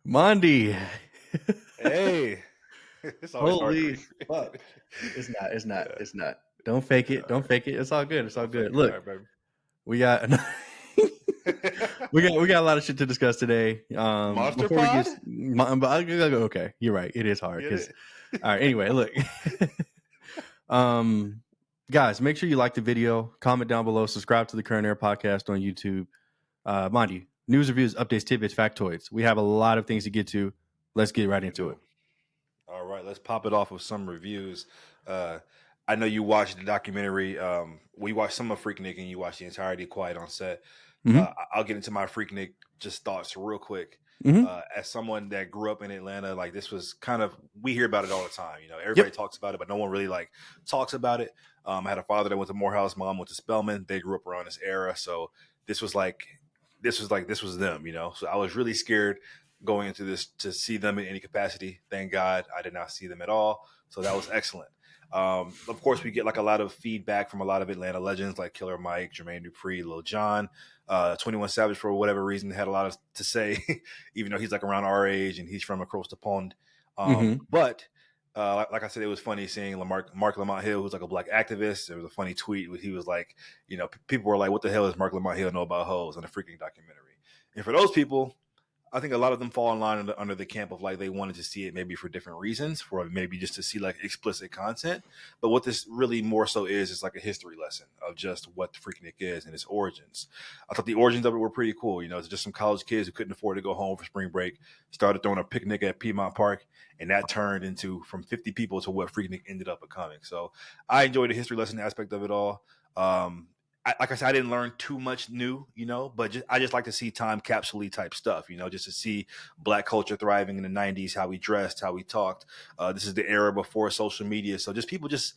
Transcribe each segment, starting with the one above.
Mondy. Hey, it's always hard to Holy read. fuck. It's not. It's not. Yeah, It's not. Don't fake it. yeah, all Don't right. fake it. It's all good. It's all Don't fake good. it. All Look, right, baby. we got we got a lot of shit to discuss today. Monster Before we Pod? get okay, you're right. It is hard Get because it? all right. Anyway, look, um, guys, make sure you like the video, comment down below, subscribe to the Current Air Podcast on YouTube. Monty, news, reviews, updates, tidbits, factoids. We have a lot of things to get to. Let's get right We into it. do. All right, let's pop it off with some reviews. I know you watched the documentary. We watched some of Freaknik and you watched the entirety of Quiet on Set. Mm-hmm. I'll get into my Freaknik just thoughts real quick. Mm-hmm. As someone that grew up in Atlanta, like this was kind of, we hear about it all the time. You know, everybody Yep. talks about it, but no one really like talks about it. I had a father that went to Morehouse, mom went to Spelman. They grew up around this era, so this was them. You know, so I was really scared going into this to see them in any capacity. Thank God I did not see them at all, so that was excellent. Of course, we get like a lot of feedback from a lot of Atlanta legends like Killer Mike, Jermaine Dupri, Lil Jon. 21 Savage, for whatever reason, had a lot to say, even though he's like around our age and he's from across the pond. Mm-hmm. But like I said, it was funny seeing Mark Lamont Hill, who's like a black activist. There was a funny tweet where he was like, you know, people were like, what the hell does Mark Lamont Hill know about hoes on a freaking documentary? And for those people, I think a lot of them fall in line under the camp of like they wanted to see it maybe for different reasons, for maybe just to see like explicit content. But what this really more so is like a history lesson of just what the Freaknik is and its origins. I thought the origins of it were pretty cool. You know, it's just some college kids who couldn't afford to go home for spring break, started throwing a picnic at Piedmont Park, and that turned into from 50 people to what Freaknik ended up becoming. So I enjoyed the history lesson aspect of it all. Like I said, I didn't learn too much new, you know, but I just like to see time capsule type stuff, you know, just to see black culture thriving in the 90s, how we dressed, how we talked. This is the era before social media. So just people just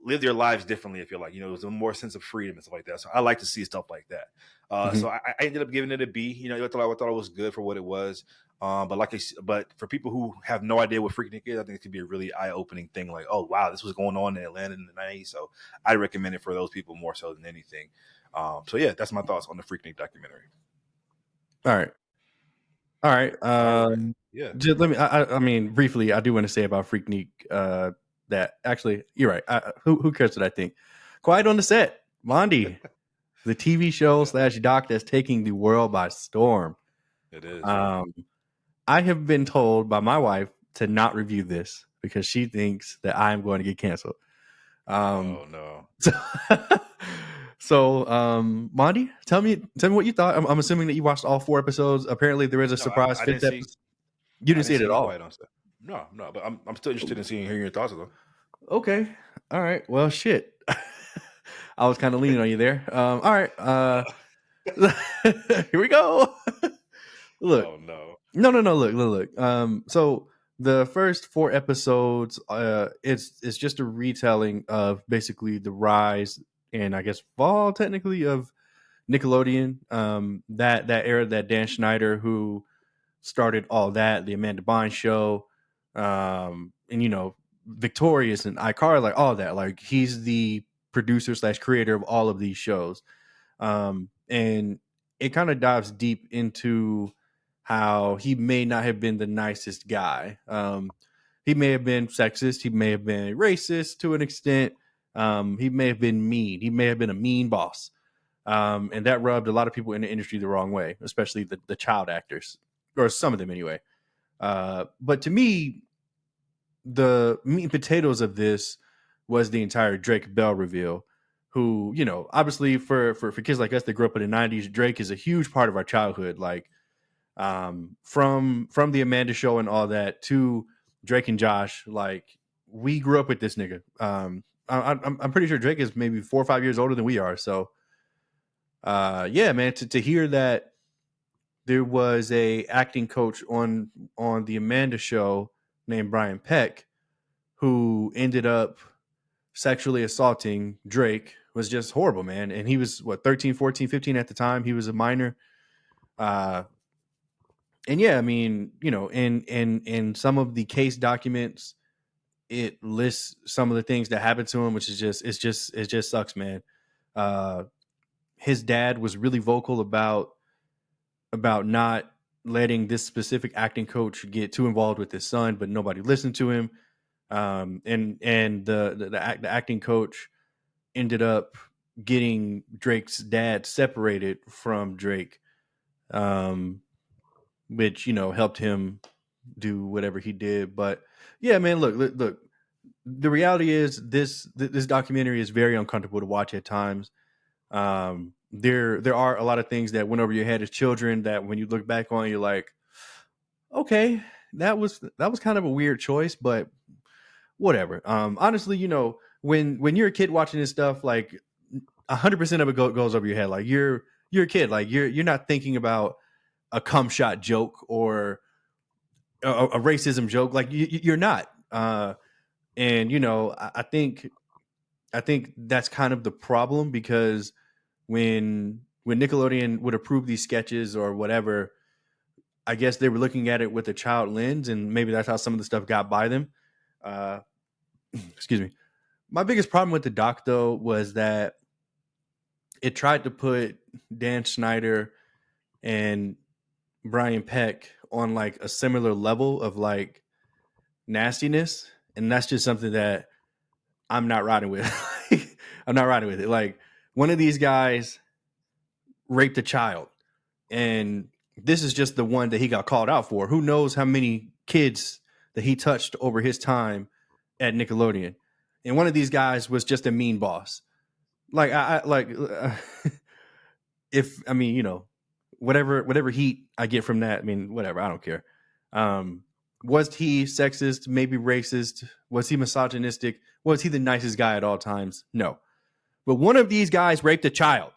live their lives differently. I feel like, you know, there's a more sense of freedom and stuff like that. So I like to see stuff like that. Mm-hmm. So I ended up giving it a B. You know, I thought it was good for what it was. But for people who have no idea what Freaknik is, I think it could be a really eye opening thing. Like, oh wow, this was going on in Atlanta in the '90s. So I recommend it for those people more so than anything. So yeah, that's my thoughts on the Freaknik documentary. All right. All right. All right, yeah. Just let me. I mean, briefly, I do want to say about Freaknik. That actually, you're right. Who cares what I think? Quiet on the Set, Mondy, the TV show Yeah, slash doc that's taking the world by storm. it is. Yeah. Um, I have been told by my wife to not review this because she thinks that I'm going to get canceled. Um, Oh no. so, Monty, tell me what you thought. I'm assuming that you watched all 4 episodes. Apparently, there is a No, surprise I didn't fifth see. episode. You I didn't see didn't it see at any all. Quiet on Set. No, no, but I'm still interested in hearing your thoughts though. Okay. All right. Well, shit. I was kind of leaning on you there. All right. Here we go. Look. Oh no. No. Look. So the first 4 episodes, it's just a retelling of basically the rise and I guess fall technically of Nickelodeon. That era, that Dan Schneider who started all that, the Amanda Bynes show, and you know Victorious and iCar, like all that. Like he's the producer slash creator of all of these shows, and it kind of dives deep into how he may not have been the nicest guy. He may have been sexist. He may have been racist to an extent. He may have been mean. He may have been a mean boss. And that rubbed a lot of people in the industry the wrong way, especially the child actors, or some of them anyway. But to me, the meat and potatoes of this was the entire Drake Bell reveal. Who, you know, obviously for kids like us that grew up in the '90s, Drake is a huge part of our childhood. Like, from the Amanda Show and all that to Drake and Josh, like we grew up with this nigga. I'm pretty sure Drake is maybe 4 or 5 years older than we are. So, yeah, man, to hear that there was a acting coach on the Amanda Show named Brian Peck who ended up sexually assaulting Drake was just horrible, man. And he was what 13, 14, 15 at the time. He was a minor. Uh and yeah, I mean, you know, in some of the case documents, it lists some of the things that happened to him, which is it just sucks, man. Uh his dad was really vocal about not letting this specific acting coach get too involved with his son, but nobody listened to him. The acting coach ended up getting Drake's dad separated from Drake, which helped him do whatever he did. But yeah, man, look. The reality is this documentary is very uncomfortable to watch at times. There are a lot of things that went over your head as children that when you look back on, you're like, okay, that was kind of a weird choice, but whatever. Honestly, when you're a kid watching this stuff, like 100% of it goes over your head. Like you're a kid, like you're not thinking about a cum shot joke or a racism joke. Like you're not. And I think that's kind of the problem, because when Nickelodeon would approve these sketches or whatever, I guess they were looking at it with a child lens, and maybe that's how some of the stuff got by them. Excuse me. My biggest problem with the doc, though, was that it tried to put Dan Schneider and Brian Peck on like a similar level of like nastiness, and that's just something that I'm not riding with. I'm not riding with it. Like, one of these guys raped a child, and this is just the one that he got called out for. Who knows how many kids that he touched over his time at Nickelodeon? And one of these guys was just a mean boss. Like, if I mean, whatever heat I get from that, I mean, whatever, I don't care. Was he sexist? Maybe racist? Was he misogynistic? Was he the nicest guy at all times? No. But one of these guys raped a child,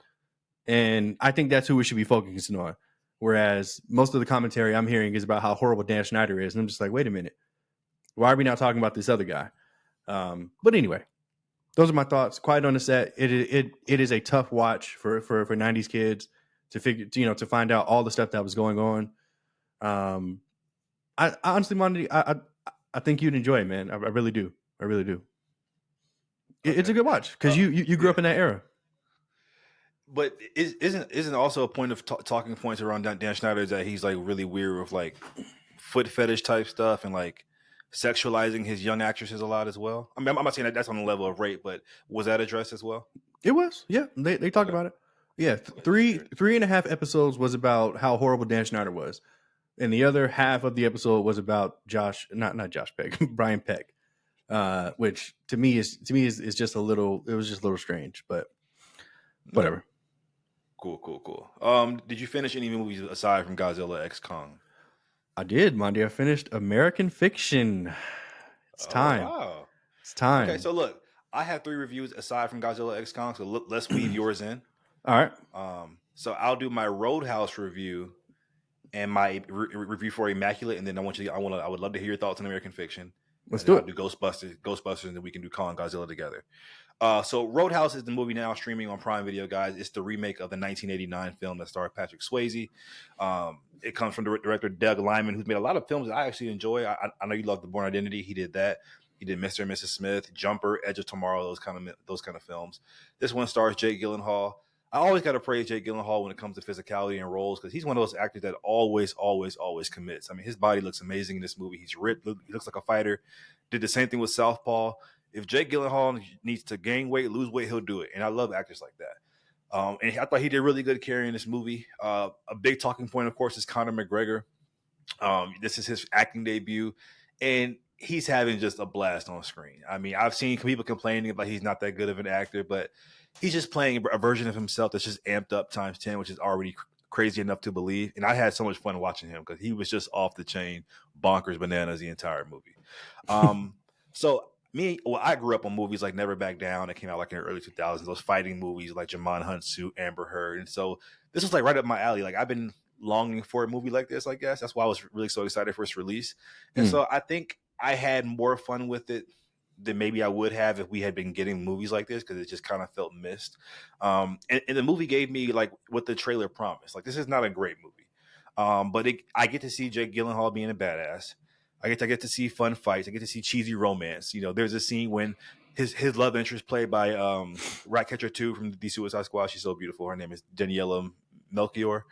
and I think that's who we should be focusing on. Whereas most of the commentary I'm hearing is about how horrible Dan Schneider is, and I'm just like, wait a minute, why are we not talking about this other guy? But anyway, those are my thoughts. Quiet on the Set. It is a tough watch for 90s kids to figure, to find out all the stuff that was going on. I honestly, Monty, I think you'd enjoy it, man. I really do. I really do. Okay. It's a good watch because you grew up in that era. But isn't also a point of talking points around Dan Schneider is that he's like really weird with like foot fetish type stuff and like sexualizing his young actresses a lot as well. I mean, I'm not saying that that's on the level of rape, but was that addressed as well? It was, yeah. They talked about it. Yeah, three and a half episodes was about how horrible Dan Schneider was, and the other half of the episode was about not Josh Peck, Brian Peck, which to me is just a little. It was just a little strange, but whatever. Cool. Did you finish any movies aside from Godzilla X Kong? I did, Monty. I finished American Fiction. It's time. Wow. It's time. Okay, so look, I have 3 reviews aside from Godzilla X Kong, so let's weave yours in. All right. So I'll do my Roadhouse review and my review for Immaculate, and then I would love to hear your thoughts on American Fiction. Let's do it. I'll do Ghostbusters, and then we can do Kong Godzilla together. So Roadhouse is the movie now streaming on Prime Video, guys. It's the remake of the 1989 film that starred Patrick Swayze. It comes from director Doug Liman, who's made a lot of films that I actually enjoy. I know you love The Bourne Identity. He did that. He did Mr. and Mrs. Smith, Jumper, Edge of Tomorrow, those kind of films. This one stars Jake Gyllenhaal. I always got to praise Jake Gyllenhaal when it comes to physicality and roles because he's one of those actors that always commits. I mean, his body looks amazing in this movie. He's ripped. He looks like a fighter. Did the same thing with Southpaw. If Jake Gyllenhaal needs to gain weight, lose weight, he'll do it. And I love actors like that. And I thought he did really good carrying this movie. A big talking point, of course, is Conor McGregor. This is his acting debut. And he's having just a blast on screen. I mean, I've seen people complaining about he's not that good of an actor, but he's just playing a version of himself that's just amped up times 10, which is already crazy enough to believe. And I had so much fun watching him because he was just off the chain, bonkers bananas the entire movie. I grew up on movies like Never Back Down that came out like in the early 2000s, those fighting movies like Jamon Hunt Suit, Amber Heard. And so this was like right up my alley. Like I've been longing for a movie like this, I guess. That's why I was really so excited for its release. And so I think I had more fun with it than maybe I would have if we had been getting movies like this because it just kind of felt missed. And the movie gave me like what the trailer promised. Like this is not a great movie, but I get to see Jake Gyllenhaal being a badass. I get to see fun fights. I get to see cheesy romance. You know, there's a scene when his love interest played by Ratcatcher 2 from the Suicide Squad. She's so beautiful. Her name is Daniela Melchior.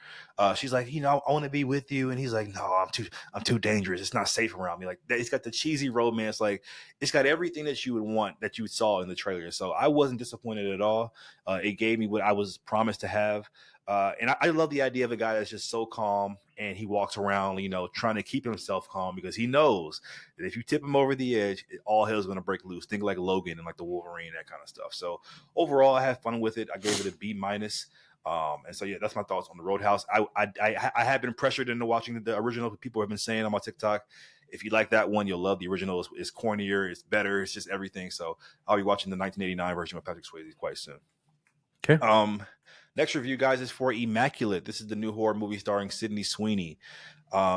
She's like, I want to be with you, and he's like, no, I'm too dangerous. It's not safe around me. Like it's got the cheesy romance, like it's got everything that you would want that you saw in the trailer. So I wasn't disappointed at all. It gave me what I was promised to have. And I love the idea of a guy that's just so calm and he walks around, trying to keep himself calm because he knows that if you tip him over the edge, all hell's going to break loose. Think like Logan and like the Wolverine, that kind of stuff. So overall, I had fun with it. I gave it a B minus. And so yeah, that's my thoughts on the Roadhouse. I have been pressured into watching the original. People have been saying on my TikTok, if you like that one, you'll love the original. It's cornier, it's better, it's just everything. So I'll be watching the 1989 version with Patrick Swayze quite soon. Okay. Next review, guys, is for Immaculate. This is the new horror movie starring Sydney Sweeney.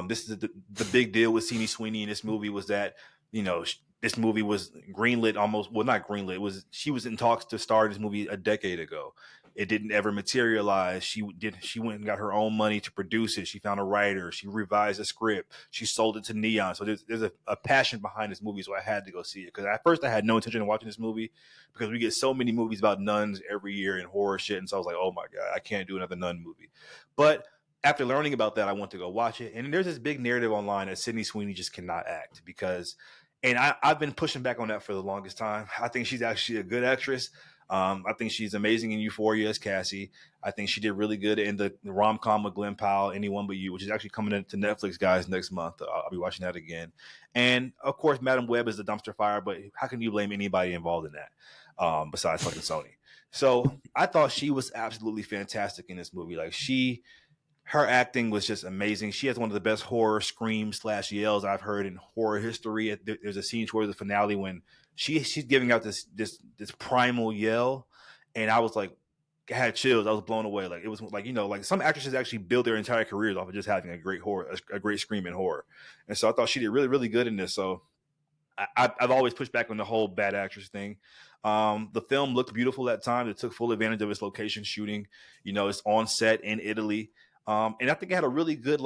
This is the big deal with Sydney Sweeney in this movie was that, this movie was greenlit almost, well, not greenlit. She was in talks to star in this movie a decade ago. It didn't ever materialize. She went and got her own money to produce it. She found a writer. She revised the script. She sold it to Neon. So there's a passion behind this movie. So I had to go see it. Because at first I had no intention of watching this movie because we get so many movies about nuns every year and horror shit. And so I was like, oh my God, I can't do another nun movie. But after learning about that, I went to go watch it. And there's this big narrative online that Sydney Sweeney just cannot act because, and I've been pushing back on that for the longest time. I think she's actually a good actress. I think she's amazing in Euphoria as Cassie. I think she did really good in the rom-com with Glenn Powell, Anyone But You, which is actually coming into Netflix, guys, next month. I'll be watching that again. And, of course, Madam Web is the dumpster fire, but how can you blame anybody involved in that besides fucking Sony? So I thought she was absolutely fantastic in this movie. Like, her acting was just amazing. She has one of the best horror screams / yells I've heard in horror history. There's a scene towards the finale when she's giving out this primal yell, and I was like, I had chills. I was blown away. Like it was like like some actresses actually build their entire careers off of just having a great scream in horror. And so I thought she did really really good in this. So I've always pushed back on the whole bad actress thing. The film looked beautiful at times. It took full advantage of its location shooting. It's on set in Italy. And I think it had a really good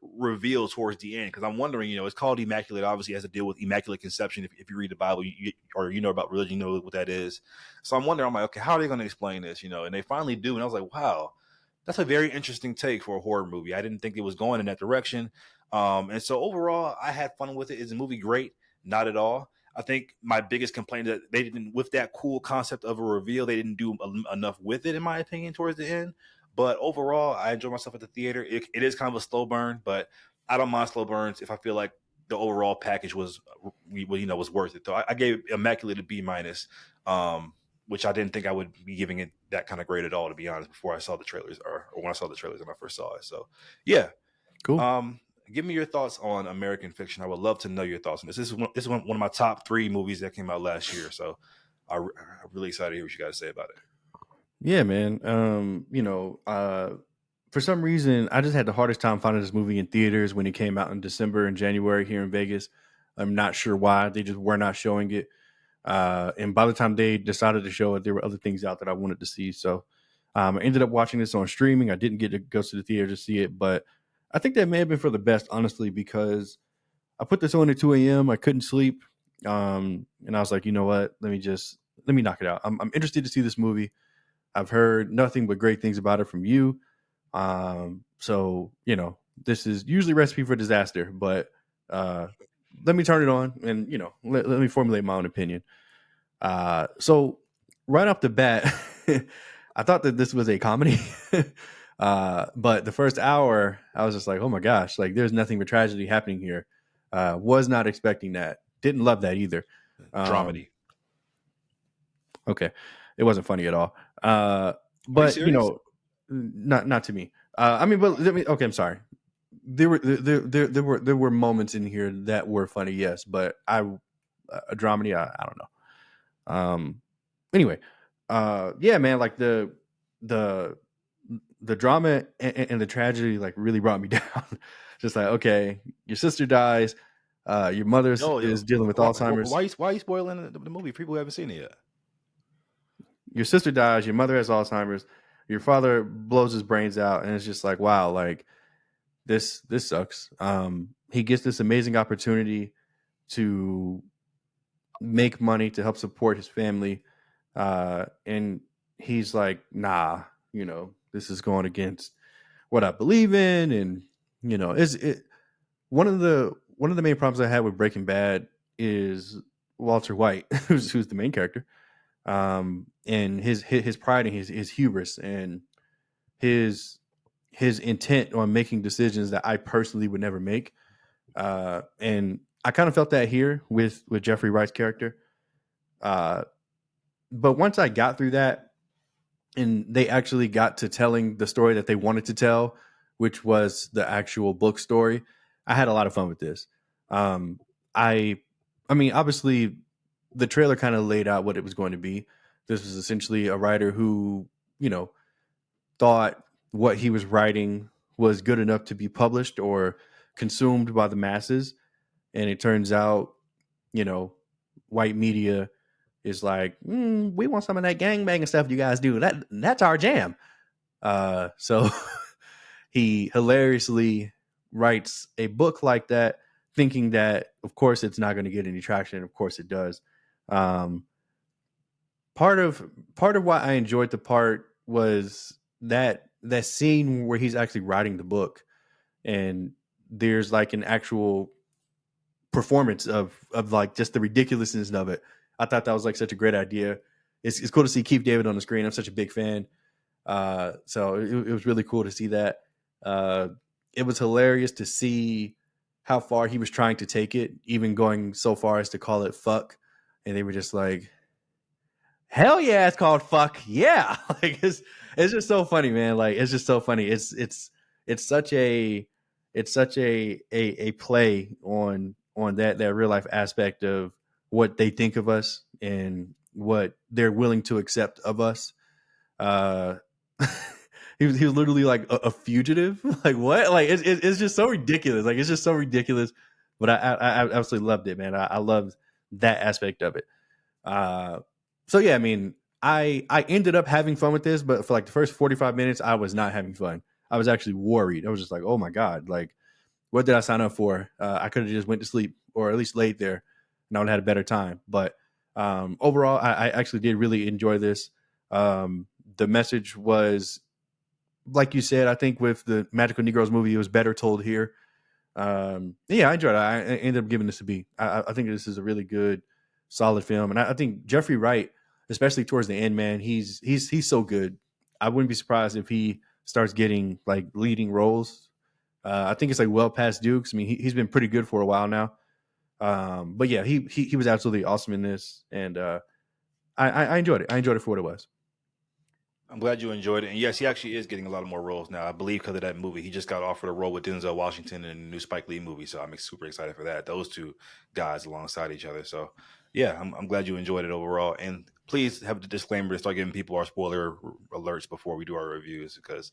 reveal towards the end because I'm wondering, it's called Immaculate. Obviously, it has to deal with Immaculate Conception. If you read the Bible or about religion, you know what that is. So I'm wondering, I'm like, okay, how are they going to explain this? And they finally do, and I was like, wow, that's a very interesting take for a horror movie. I didn't think it was going in that direction. And so overall, I had fun with it. Is the movie great? Not at all. I think my biggest complaint is that they didn't, with that cool concept of a reveal, they didn't do enough with it, in my opinion, towards the end. But overall, I enjoy myself at the theater. It is kind of a slow burn, but I don't mind slow burns if I feel like the overall package was worth it. So I gave Immaculate a B minus, which I didn't think I would be giving it that kind of grade at all, to be honest, before I saw the trailers or when I saw the trailers when I first saw it. So yeah, Cool. Give me your thoughts on American Fiction. I would love to know your thoughts on this. This is one of my top 3 movies that came out last year. So I'm really excited to hear what you guys say about it. Yeah, man. For some reason, I just had the hardest time finding this movie in theaters when it came out in December and January here in Vegas. I'm not sure why. They just were not showing it. And by the time they decided to show it, there were other things out that I wanted to see. So I ended up watching this on streaming. I didn't get to go to the theater to see it, but I think that may have been for the best, honestly, because I put this on at 2 a.m. I couldn't sleep. And I was like, you know what? Let me knock it out. I'm interested to see this movie. I've heard nothing but great things about it from you. So, this is usually recipe for disaster, but let me turn it on and, let me formulate my own opinion. So right off the bat, I thought that this was a comedy. But the first hour, I was just like, oh my gosh, like there's nothing but tragedy happening here. Was not expecting that. Didn't love that either. Dramedy. Okay. It wasn't funny at all. But not to me. Okay, I'm sorry. There were moments in here that were funny, yes, but a dramedy, I don't know. Anyway, yeah, man, like the drama and the tragedy like really brought me down. Just like, okay, your sister dies, your mother is dealing with Alzheimer's. Why are you spoiling the movie? People who haven't seen it yet. Your sister dies, your mother has Alzheimer's, your father blows his brains out, and it's just like, wow, like this sucks. He gets this amazing opportunity to make money to help support his family, and he's like, nah, this is going against what I believe in, and is it one of the main problems I had with Breaking Bad is Walter White, who's the main character, and his pride and his hubris and his his intent on making decisions that I personally would never make. And I kind of felt that here with Jeffrey Wright's character. Uh, but once I got through that, and they actually got to telling the story that they wanted to tell, which was the actual book story, I had a lot of fun with this. Um, I, I mean, obviously, the trailer kind of laid out what it was going to be. This was essentially a writer who, thought what he was writing was good enough to be published or consumed by the masses, and it turns out, you know, white media is like, we want some of that gangbanging stuff you guys do. That's our jam. So he hilariously writes a book like that, thinking that, of course, it's not going to get any traction. Of course, it does. Um, part of why I enjoyed the part was that scene where he's actually writing the book, and there's like an actual performance of like just the ridiculousness of it. I thought that was like such a great idea. It's cool to see Keith David on the screen. I'm such a big fan. So it was really cool to see that. Uh, it was hilarious to see how far he was trying to take it, even going so far as to call it fuck. And they were just like, hell yeah, it's called fuck. Yeah. Like it's just so funny, man. Like it's just so funny. It's such a it's such a play on that real life aspect of what they think of us and what they're willing to accept of us. Uh, he was literally like a fugitive. Like what? Like it's just so ridiculous. Like it's just so ridiculous. But I absolutely loved it, man. I loved that aspect of it. Uh, so yeah, I mean, I ended up having fun with this, but for like the first 45 minutes, I was not having fun. I was actually worried. I was just like, oh my god, like what did I sign up for? I could have just went to sleep or at least laid there, and I would have had a better time. But overall, I actually did really enjoy this. The message was, like you said, I think with the Magical Negroes movie, it was better told here. Yeah, I enjoyed it. I ended up giving this a B. I think this is a really good, solid film, and I think Jeffrey Wright, especially towards the end, man, he's so good. I wouldn't be surprised if he starts getting like leading roles. I think it's like well past Dukes. I mean, he's been pretty good for a while now. But yeah, he was absolutely awesome in this, and I enjoyed it. I enjoyed it for what it was. I'm glad you enjoyed it. And yes, he actually is getting a lot of more roles now. I believe because of that movie. He just got offered a role with Denzel Washington in a new Spike Lee movie. So I'm super excited for that. Those two guys alongside each other. So yeah, I'm glad you enjoyed it overall. And please have the disclaimer to start giving people our spoiler alerts before we do our reviews, because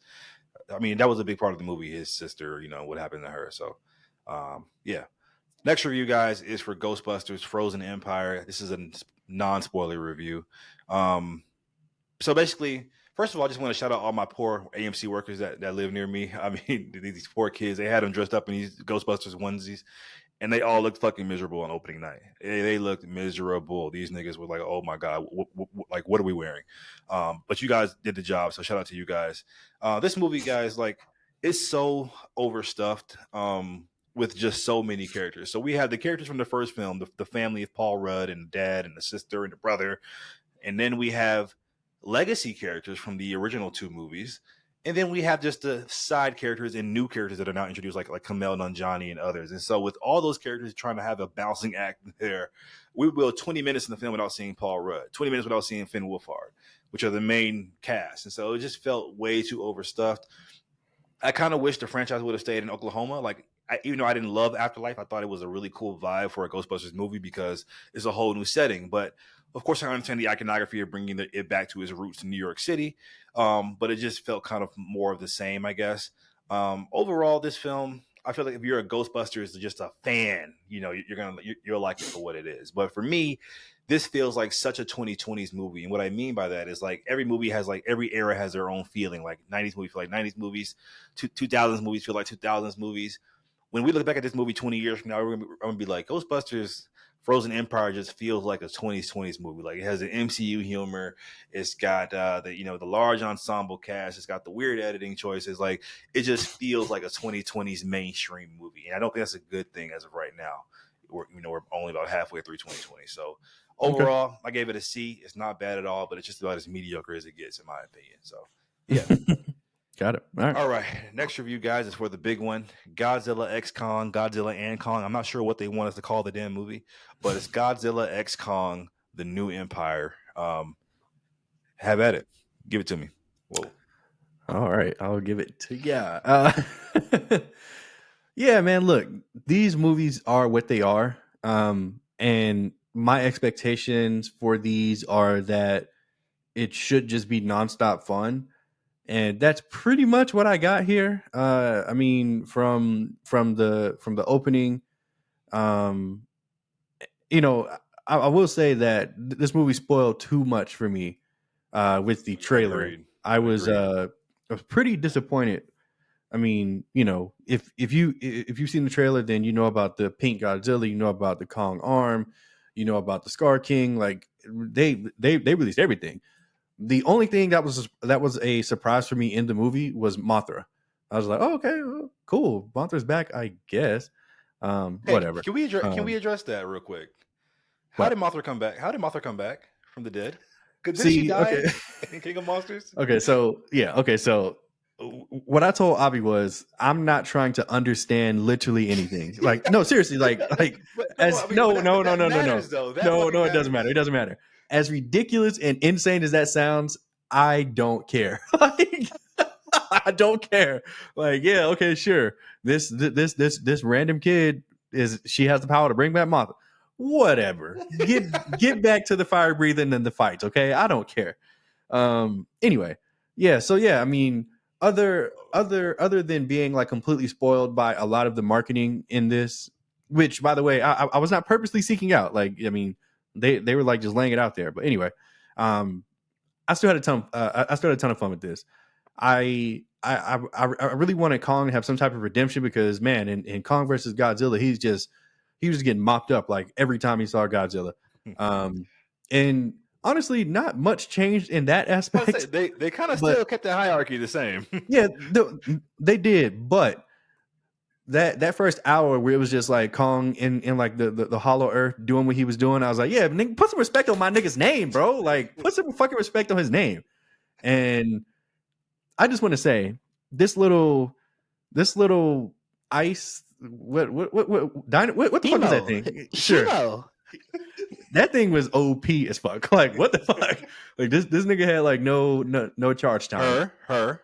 I mean, that was a big part of the movie. His sister, what happened to her. So yeah. Next review, guys, is for Ghostbusters Frozen Empire. This is a non-spoiler review. So basically, first of all, I just want to shout out all my poor AMC workers that live near me. I mean, these poor kids, they had them dressed up in these Ghostbusters onesies, and they all looked fucking miserable on opening night. They looked miserable. These niggas were like, oh my God, like, what are we wearing? But you guys did the job, so shout out to you guys. This movie, guys, like, it's so overstuffed with just so many characters. So we have the characters from the first film, the family of Paul Rudd and the dad and the sister and the brother. And then we have legacy characters from the original two movies. And then we have just the side characters and new characters that are not introduced, like Kamel Nanjiani and others. And so with all those characters trying to have a balancing act there, we will 20 minutes in the film without seeing Paul Rudd, 20 minutes without seeing Finn Wolfhard, which are the main cast. And so it just felt way too overstuffed. I kind of wish the franchise would have stayed in Oklahoma. Like, even though I didn't love Afterlife, I thought it was a really cool vibe for a Ghostbusters movie because it's a whole new setting. But of course, I understand the iconography of bringing it back to its roots in New York City. But it just felt kind of more of the same, I guess. Overall, this film, I feel like if you're a Ghostbusters, just a fan, you'll like it for what it is. But for me, this feels like such a 2020s movie. And what I mean by that is like every movie has like every era has their own feeling. Like 90s movies feel like 90s movies, 2000s movies feel like 2000s movies. When we look back at this movie 20 years from now, we're gonna be like, Ghostbusters Frozen Empire just feels like a 2020s movie. Like it has an MCU humor. It's got the large ensemble cast. It's got the weird editing choices. Like it just feels like a 2020s mainstream movie, and I don't think that's a good thing as of right now. We're only about halfway through 2020. So Okay. overall, I gave it a C. It's not bad at all, but it's just about as mediocre as it gets, in my opinion. So yeah. Got it. All right. All right. Next review, guys, is for the big one, Godzilla X Kong, Godzilla and Kong. I'm not sure what they want us to call the damn movie, but it's Godzilla X Kong, the New Empire. Have at it. Give it to me. Whoa. All right. I'll give it to you. Yeah, man. Look, these movies are what they are. And my expectations for these are that it should just be nonstop fun. And that's pretty much what I got here. I mean, from the opening, um, I will say that this movie spoiled too much for me with the trailer. Agreed. I was Agreed. I was pretty disappointed. I mean, if you've seen the trailer, then you know about the pink Godzilla, you know about the Kong arm, you know about the Scar King. Like they released everything. The only thing that was a surprise for me in the movie was Mothra. I was like, oh, okay, well, cool. Mothra's back, I guess. Hey, Whatever. can we address that real quick? How What? did Mothra come back? How did Mothra come back from the dead? Didn't she See, okay, die in King of Monsters? okay. So yeah, okay. So what I told Avi was, I'm not trying to understand literally anything. Like, no, seriously, like But no, as I mean, no, but no, no, that no, no, no, matters though. That no, fucking no. It doesn't matter. matters. It doesn't matter. As ridiculous and insane as that sounds, I don't care. Like, I don't care. Like, yeah, okay, sure. This random kid she has the power to bring back Martha. Whatever. Get back to the fire breathing and the fights, okay? I don't care. Anyway, yeah, so yeah, I mean, other than being like completely spoiled by a lot of the marketing in this, which by the way, I was not purposely seeking out. Like, I mean, they were like just laying it out there. But anyway, um, I still had a ton. I still had a ton of fun with this. I really wanted Kong to have some type of redemption because man, in Kong versus Godzilla, he was getting mopped up like every time he saw Godzilla. Um, and honestly, not much changed in that I was about to aspect. say, they kind of But still kept the hierarchy the same. yeah, they did. But that first hour where it was just like Kong in like the hollow earth doing what he was doing, I was like, yeah, nigga, put some respect on my nigga's name, bro. Like, put some fucking respect on his name. And I just want to say this little ice what the fuck was that Emo. thing? Sure. Shimo. That thing was OP as fuck. Like what the fuck? Like this nigga had like no charge time. Her.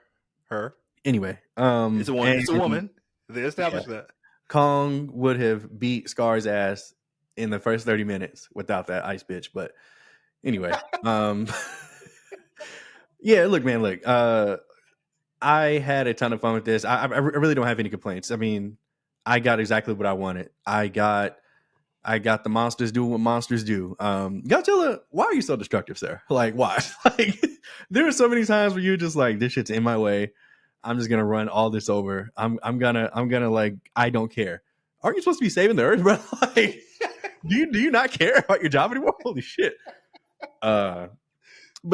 Anyway, It's a woman. and It's a woman. They yeah, established that. Kong would have beat Scar's ass in the first 30 minutes without that ice bitch. But anyway, yeah, look, man, look, I had a ton of fun with this. I really don't have any complaints. I mean, I got exactly what I wanted. I got the monsters doing what monsters do. Godzilla, why are you so destructive, sir? Like, why? Like, there are so many times where you're just like, this shit's in my way. I'm just gonna run all this over. I'm gonna like, I don't care. Aren't you supposed to be saving the earth, bro? Like, do you not care about your job anymore? Holy shit. But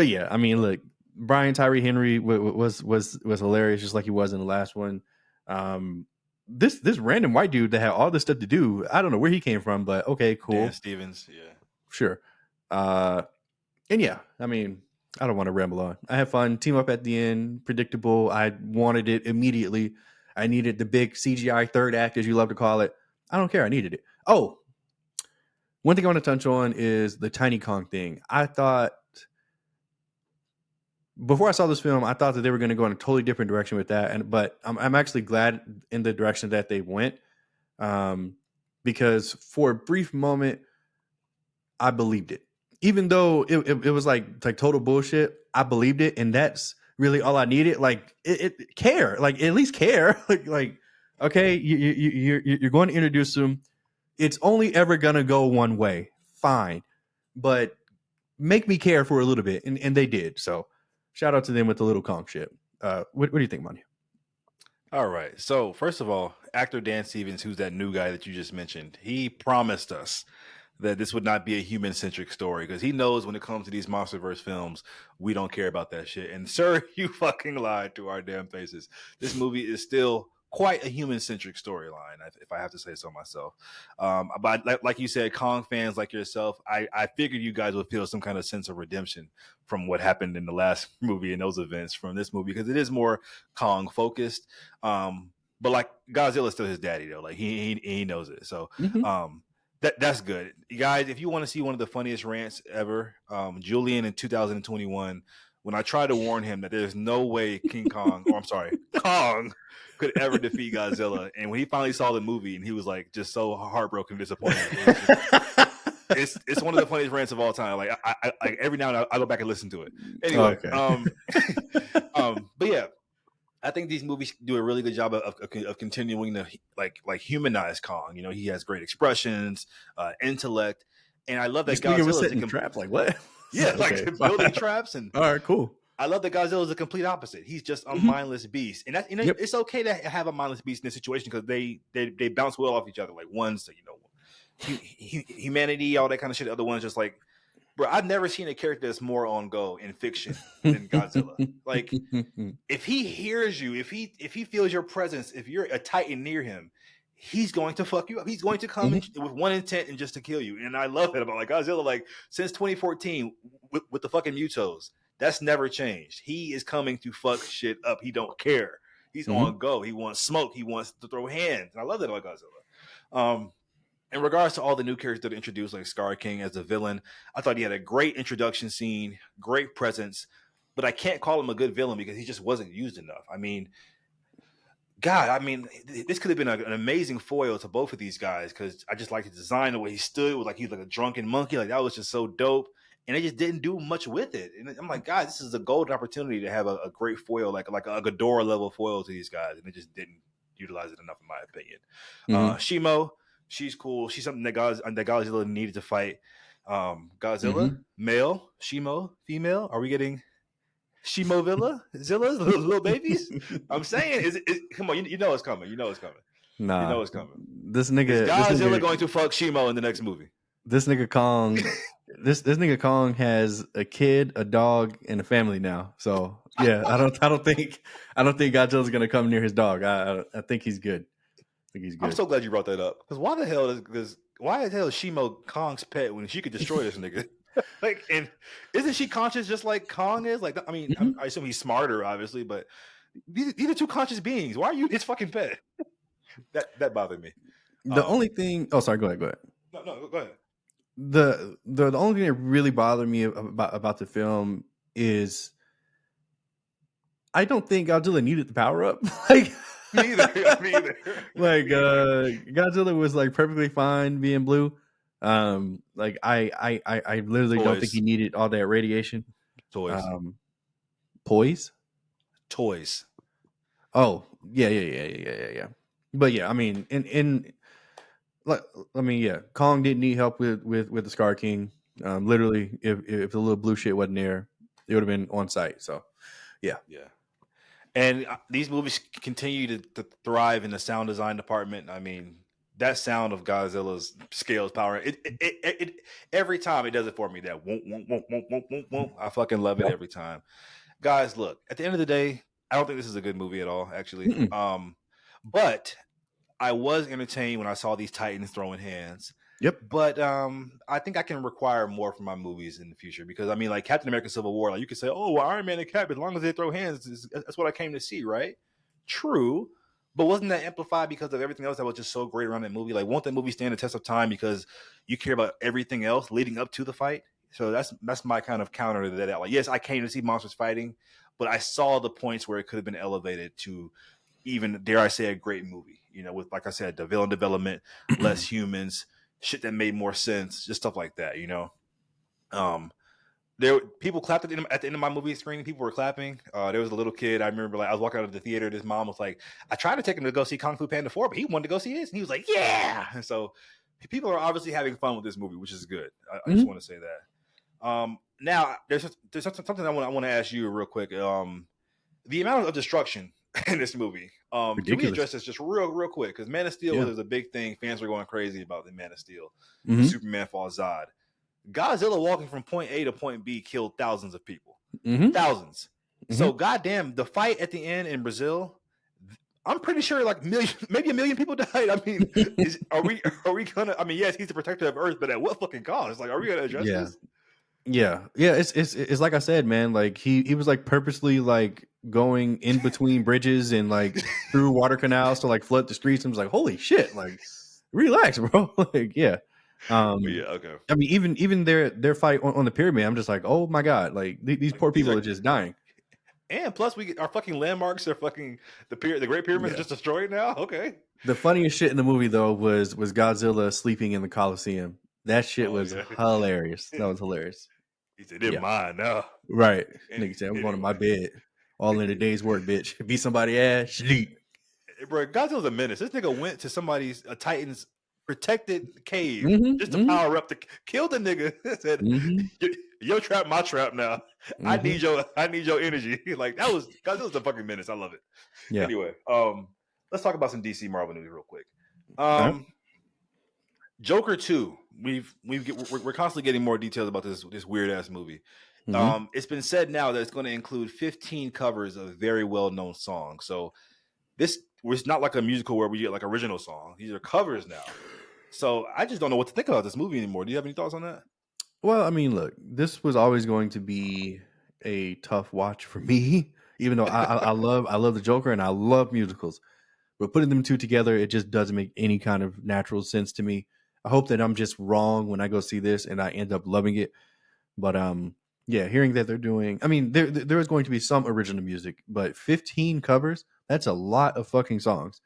yeah, I mean, look, Brian Tyree Henry was hilarious, just like he was in the last one. This random white dude that had all this stuff to do, I don't know where he came from, but okay, cool, Dan Stevens, yeah, sure. And yeah, I mean, I don't want to ramble on. I had fun. Team up at the end, predictable. I wanted it immediately. I needed the big CGI third act, as you love to call it. I don't care. I needed it. Oh, one thing I want to touch on is the Tiny Kong thing. I thought before I saw this film, I thought that they were going to go in a totally different direction with that, but I'm actually glad in the direction that they went, because for a brief moment, I believed it, even though it was like total bullshit. I believed it, and that's really all I needed. Like it care, like at least care, like okay, you're going to introduce them. It's only ever going to go one way, fine, but make me care for a little bit, and they did. So shout out to them with the little Kong shit. What do you think, Monty? All right. So first of all, actor Dan Stevens, who's that new guy that you just mentioned, he promised us that this would not be a human-centric story, because he knows when it comes to these MonsterVerse films, we don't care about that shit. And sir, you fucking lied to our damn faces. This movie is still quite a human-centric storyline, if I have to say so myself. But like you said, Kong fans like yourself, I figured you guys would feel some kind of sense of redemption from what happened in the last movie and those events from this movie, because it is more Kong focused. But like Godzilla's still his daddy though. Like he knows it. So that's good. You guys, if you want to see one of the funniest rants ever, Julian in 2021, when I tried to warn him that there's no way Kong could ever defeat Godzilla. And when he finally saw the movie and he was like just so heartbroken and disappointed. It's one of the funniest rants of all time. Like I every now and then I go back and listen to it. Anyway, but yeah, I think these movies do a really good job of continuing to like humanize Kong. You know, he has great expressions, intellect, and I love that Godzilla was setting traps. Like what? Yeah, like building traps. And all right, cool. I love that Godzilla is the complete opposite. He's just a mindless beast, and it's okay to have a mindless beast in this situation because they bounce well off each other. Like one's humanity, all that kind of shit. The other one's just like, bro, I've never seen a character that's more on go in fiction than Godzilla. Like, if he hears you, if he feels your presence, if you're a Titan near him, he's going to fuck you up. He's going to come with one intent and just to kill you. And I love it about like Godzilla. Like since 2014 with the fucking Mutos, that's never changed. He is coming to fuck shit up. He don't care. He's on go. He wants smoke. He wants to throw hands. And I love that about Godzilla. In regards to all the new characters that are introduced, like Scar King as a villain, I thought he had a great introduction scene, great presence, but I can't call him a good villain because he just wasn't used enough. I mean, this could have been an amazing foil to both of these guys because I just like the design, the way he stood, with like he's like a drunken monkey. Like that was just so dope. And they just didn't do much with it. And I'm like, God, this is a golden opportunity to have a great foil, like a Ghidorah level foil to these guys. And they just didn't utilize it enough, in my opinion. Shimo, she's cool. She's something that Godzilla needed to fight. Godzilla, male. Shimo, female. Are we getting Shimo Zillas, little babies? I'm saying, come on, you know it's coming. You know it's coming. Nah, you know it's coming. This nigga, is Godzilla going to fuck Shimo in the next movie? This nigga Kong, this nigga Kong has a kid, a dog, and a family now. So yeah, I don't think Godzilla's gonna come near his dog. I think he's good. I'm so glad you brought that up. Because why the hell is Shimo Kong's pet when she could destroy this nigga? Like, and isn't she conscious just like Kong is? Like, I mean, I assume he's smarter, obviously, but these are two conscious beings. Why are you his fucking pet? That bothered me. The only thing. Oh, sorry. Go ahead. No, go ahead. The only thing that really bothered me about the film is I don't think Godzilla needed the power up. Like. Me either. Like Godzilla was like perfectly fine being blue. Like I literally don't think he needed all that radiation. Toys. Toys. Oh yeah. But yeah, I mean, Kong didn't need help with the Scar King. Literally, if the little blue shit wasn't there, it would have been on site. So yeah. And these movies continue to thrive in the sound design department. I mean, that sound of Godzilla's scales power, it every time it does it for me. That won't. I fucking love it every time. Guys, look, at the end of the day, I don't think this is a good movie at all, actually. But I was entertained when I saw these Titans throwing hands. Yep. But I think I can require more from my movies in the future because I mean, like Captain America: Civil War, like you could say, "Oh, well, Iron Man and Cap, as long as they throw hands, that's what I came to see." Right? True, but wasn't that amplified because of everything else that was just so great around that movie? Like, won't that movie stand the test of time because you care about everything else leading up to the fight? So that's my kind of counter to that. Like, yes, I came to see monsters fighting, but I saw the points where it could have been elevated to even, dare I say, a great movie. You know, with like I said, the villain development, less humans. Shit that made more sense, just stuff like that, you know. There people clapped at the end of my movie screening. People were clapping. There was a little kid. I remember, like, I was walking out of the theater. His mom was like, "I tried to take him to go see Kung Fu Panda 4, but he wanted to go see his." And he was like, "Yeah!" And so people are obviously having fun with this movie, which is good. I just want to say that. Now there's something I want to ask you real quick. The amount of destruction in this movie. Can we Ridiculous. address this just real quick? Because Man of Steel Yeah. was a big thing. Fans were going crazy about the Man of Steel. The Mm-hmm. Superman falls Zod. Godzilla walking from point A to point B killed thousands of people. Mm-hmm. Thousands. Mm-hmm. So goddamn, the fight at the end in Brazil, I'm pretty sure like maybe a million people died. I mean, are we gonna? I mean, yes, he's the protector of Earth, but at what fucking cost? Like, are we gonna address this? Yeah. It's like I said, man. Like he was like purposely like going in between bridges and like through water canals to like flood the streets. And was like, holy shit! Like, relax, bro. Like, yeah. Yeah, okay. I mean, even their fight on the pyramid, I'm just like, oh my god! Like these poor people are just dying. And plus, we get our fucking landmarks are fucking the Great Pyramid is just destroyed now. Okay. The funniest shit in the movie though was Godzilla sleeping in the Coliseum. That shit was hilarious. That was hilarious. He said, "They're mine now." Right. Nigga said, I'm going to my bed. All in a day's work, bitch. Beat somebody ass, sleep. Bro, Godzilla's a menace. This nigga went to a Titan's protected cave just to power up kill the nigga. Said, your trap, my trap now. I need your energy. Like Godzilla's a fucking menace. I love it. Yeah. Anyway, let's talk about some DC Marvel news real quick. Joker 2. We're constantly getting more details about this weird ass movie. It's been said now that it's going to include 15 covers of very well known songs. So this was not like a musical where we get like original songs. These are covers now. So I just don't know what to think about this movie anymore. Do you have any thoughts on that? Well, I mean, look, this was always going to be a tough watch for me, even though I love the Joker and I love musicals. But putting them two together, it just doesn't make any kind of natural sense to me. I hope that I'm just wrong when I go see this and I end up loving it. But yeah, hearing that they're doing, I mean, there is going to be some original music, but 15 covers, that's a lot of fucking songs.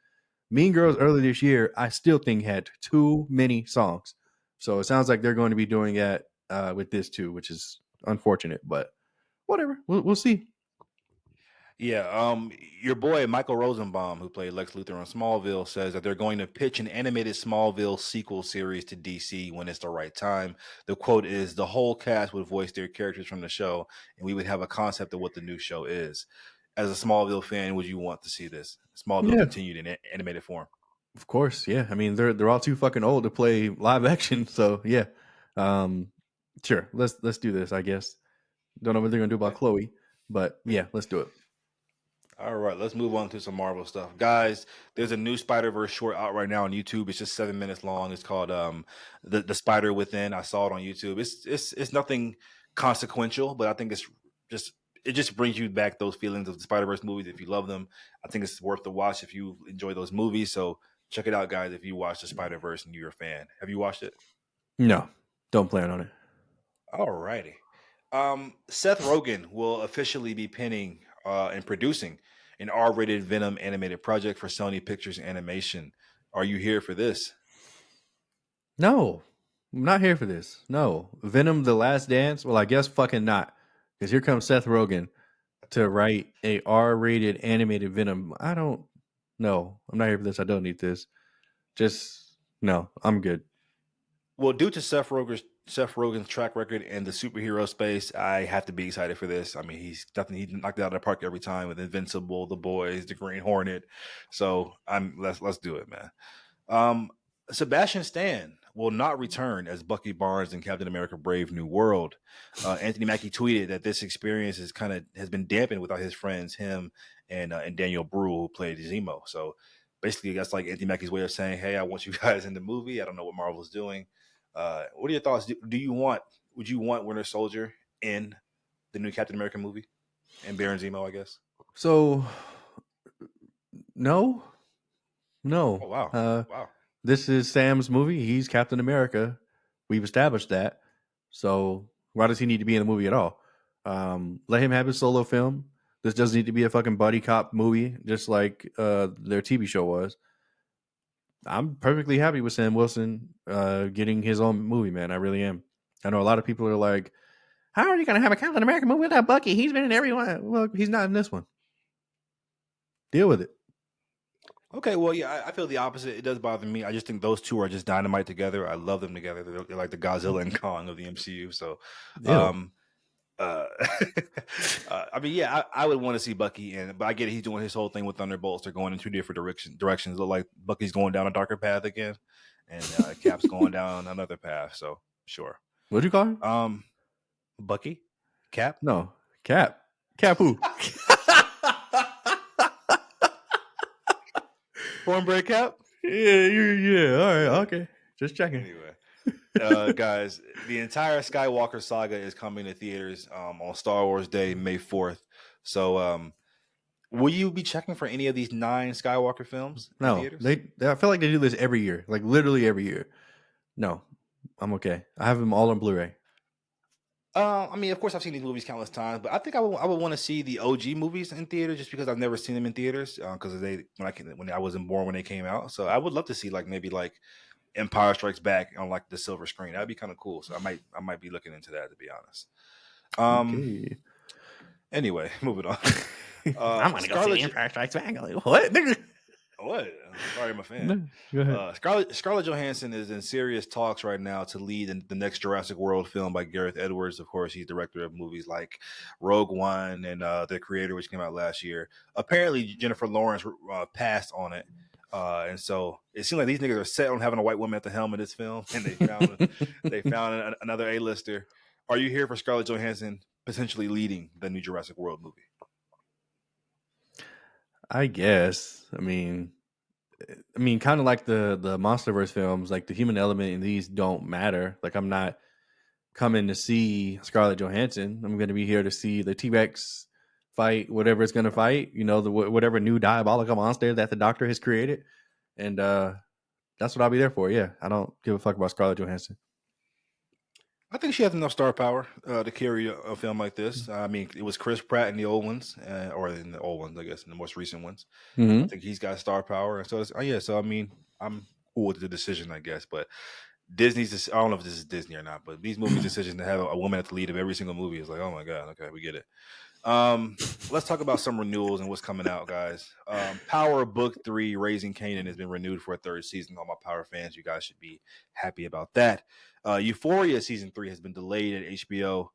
Mean Girls earlier this year, I still think had too many songs. So it sounds like they're going to be doing that with this too, which is unfortunate, but whatever. We'll see. Yeah, your boy Michael Rosenbaum, who played Lex Luthor on Smallville, says that they're going to pitch an animated Smallville sequel series to DC when it's the right time. The quote is, "The whole cast would voice their characters from the show, and we would have a concept of what the new show is." As a Smallville fan, would you want to see this Smallville continued in animated form? Of course, yeah. I mean, they're all too fucking old to play live action, so yeah. Sure, let's do this. I guess. Don't know what they're gonna do about Chloe, but yeah, let's do it. All right, let's move on to some Marvel stuff. Guys, there's a new Spider-Verse short out right now on YouTube. It's just 7 minutes long. It's called the Spider Within. I saw it on YouTube. It's nothing consequential, but I think it just brings you back those feelings of the Spider-Verse movies if you love them. I think it's worth the watch if you enjoy those movies. So check it out, guys, if you watch the Spider-Verse and you're a fan. Have you watched it? No, don't plan on it. All righty. Seth Rogen will officially be penning and producing an R-rated Venom animated project for Sony Pictures Animation. Are you here for this? No, I'm not here for this. No. Venom: The Last Dance? Well, I guess fucking not. Because here comes Seth Rogen to write a R-rated animated Venom. I'm not here for this. I don't need this. Just, no, I'm good. Well, due to Seth Rogen's track record in the superhero space, I have to be excited for this. I mean, he knocked it out of the park every time with Invincible, The Boys, The Green Hornet. So let's do it, man. Sebastian Stan will not return as Bucky Barnes in Captain America: Brave New World. Anthony Mackie tweeted that this experience has been dampened without his friends, him and Daniel Bruhl, who played Zemo. So basically, that's like Anthony Mackie's way of saying, "Hey, I want you guys in the movie. I don't know what Marvel's doing." What are your thoughts? Would you want Winter Soldier in the new Captain America movie and Baron Zemo, I guess? So, no. Oh, wow. Wow. This is Sam's movie. He's Captain America. We've established that. So why does he need to be in the movie at all? Let him have his solo film. This doesn't need to be a fucking buddy cop movie, just like their TV show was. I'm perfectly happy with Sam Wilson getting his own movie, man. I really am. I know a lot of people are like, how are you going to have a Captain America movie without Bucky? He's been in every one. Well, he's not in this one. Deal with it. Okay, well, yeah, I feel the opposite. It does bother me. I just think those two are just dynamite together. I love them together. They're like the Godzilla and Kong of the MCU. So, Uh, I mean, yeah, I would want to see Bucky, but I get it. He's doing his whole thing with Thunderbolts. They're going in two different directions. Look like Bucky's going down a darker path again, and Cap's going down another path. So sure. What'd you call him? Bucky, Cap. No, Cap. Cap who? Cornbread Cap. Yeah. All right, okay. Just checking. Anyway, guys, the entire Skywalker saga is coming to theaters on Star Wars Day, May 4th. So, will you be checking for any of these 9 Skywalker films in No, theaters? I feel like they do this every year, like literally every year. No, I'm okay. I have them all on Blu-ray. I mean, of course, I've seen these movies countless times, but I think I would want to see the OG movies in theater just because I've never seen them in theaters because when I wasn't born when they came out. So I would love to see maybe Empire Strikes Back on the silver screen. That'd be kind of cool. So I might be looking into that, to be honest. Okay. Anyway, moving on. I'm gonna go see Empire Strikes Back. What? What? Sorry, I'm a fan. No, go ahead. Scarlett Johansson is in serious talks right now to lead the next Jurassic World film by Gareth Edwards. Of course, he's director of movies like Rogue One and The Creator, which came out last year. Apparently, Jennifer Lawrence passed on it. And so it seems like these niggas are set on having a white woman at the helm of this film, and they found another A-lister. Are you here for Scarlett Johansson potentially leading the new Jurassic World movie? I guess. I mean, kind of like the MonsterVerse films, like the human element in these don't matter. Like I'm not coming to see Scarlett Johansson. I'm going to be here to see the T-Rex fight whatever it's going to fight. You know, whatever new diabolical monster that the Doctor has created, and that's what I'll be there for. Yeah, I don't give a fuck about Scarlett Johansson. I think she has enough star power to carry a film like this. I mean, it was Chris Pratt in the old ones, or in the old ones, I guess, in the most recent ones. Mm-hmm. I think he's got star power, and so So I mean, I'm cool with the decision, I guess. But Disney's, I don't know if this is Disney or not, but these movies' decision to have a woman at the lead of every single movie is like, oh my god, okay, we get it. Let's talk about some renewals and what's coming out, guys. Power Book 3, Raising Kanan, has been renewed for a 3rd season. All my Power fans, you guys should be happy about that. Euphoria season 3 has been delayed at HBO.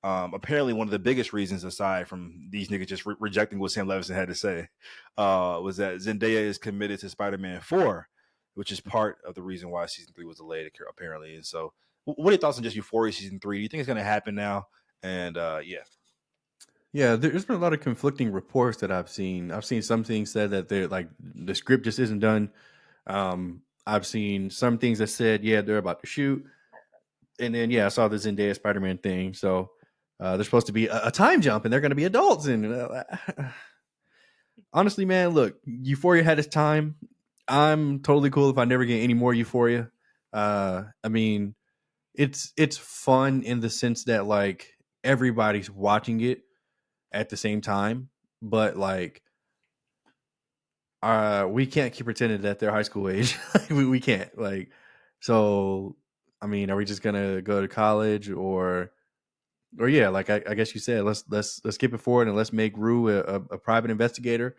Apparently, one of the biggest reasons, aside from these niggas just rejecting what Sam Levinson had to say, was that Zendaya is committed to Spider-Man 4, which is part of the reason why season 3 was delayed, apparently. And so, what are your thoughts on just Euphoria season 3? Do you think it's going to happen now? And Yeah, there's been a lot of conflicting reports that I've seen. I've seen some things said that they're like the script just isn't done. I've seen some things that said, yeah, they're about to shoot. And then, yeah, I saw the Zendaya Spider-Man thing. So there's supposed to be a time jump and they're going to be adults. And honestly, man, look, Euphoria had its time. I'm totally cool if I never get any more Euphoria. I mean, it's fun in the sense that like everybody's watching it at the same time, but like we can't keep pretending that they're high school age. we can't, like, so I mean, are we just gonna go to college or yeah, like I guess you said, let's skip it forward and let's make Rue a private investigator.